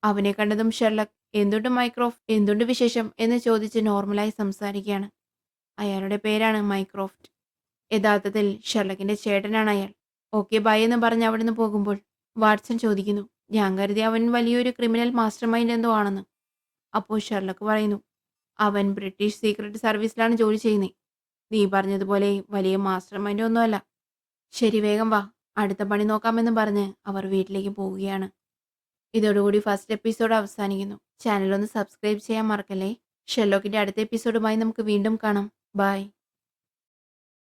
അവനെ കണ്ടതും ഷെർലക്ക് എന്തുണ്ട് മൈക്രോഫ്റ്റ്, എന്തുണ്ട് വിശേഷം എന്ന് ചോദിച്ച് നോർമലായി സംസാരിക്കുകയാണ്. അയാളുടെ പേരാണ് മൈക്രോഫ്റ്റ്. യഥാർത്ഥത്തിൽ ഷെർലക്കിന്റെ ചേട്ടനാണ് അയാൾ. ഓക്കെ ബൈ എന്ന് പറഞ്ഞ് അവിടുന്ന് പോകുമ്പോൾ വാട്സൺ ചോദിക്കുന്നു, ഞാൻ കരുതി അവൻ വലിയൊരു ക്രിമിനൽ മാസ്റ്റർ മൈൻഡ് എന്തോ ആണെന്ന്. അപ്പോൾ ഷെർലക്ക് പറയുന്നു, അവൻ ബ്രിട്ടീഷ് സീക്രട്ട് സർവീസിലാണ് ജോലി ചെയ്യുന്നത്. നീ പറഞ്ഞതുപോലെ വലിയ മാസ്റ്റർ മൈൻഡ് ഒന്നുമല്ല. ശരി, വേഗം വാ, അടുത്ത പണി നോക്കാമെന്ന് പറഞ്ഞ് അവർ വീട്ടിലേക്ക് പോവുകയാണ്. ഇതോടുകൂടി ഫസ്റ്റ് എപ്പിസോഡ് അവസാനിക്കുന്നു. ചാനൽ ഒന്ന് സബ്സ്ക്രൈബ് ചെയ്യാൻ മറക്കല്ലേ. ഷെർലോക്കിന്റെ അടുത്ത എപ്പിസോഡുമായി നമുക്ക് വീണ്ടും കാണാം. ബൈ.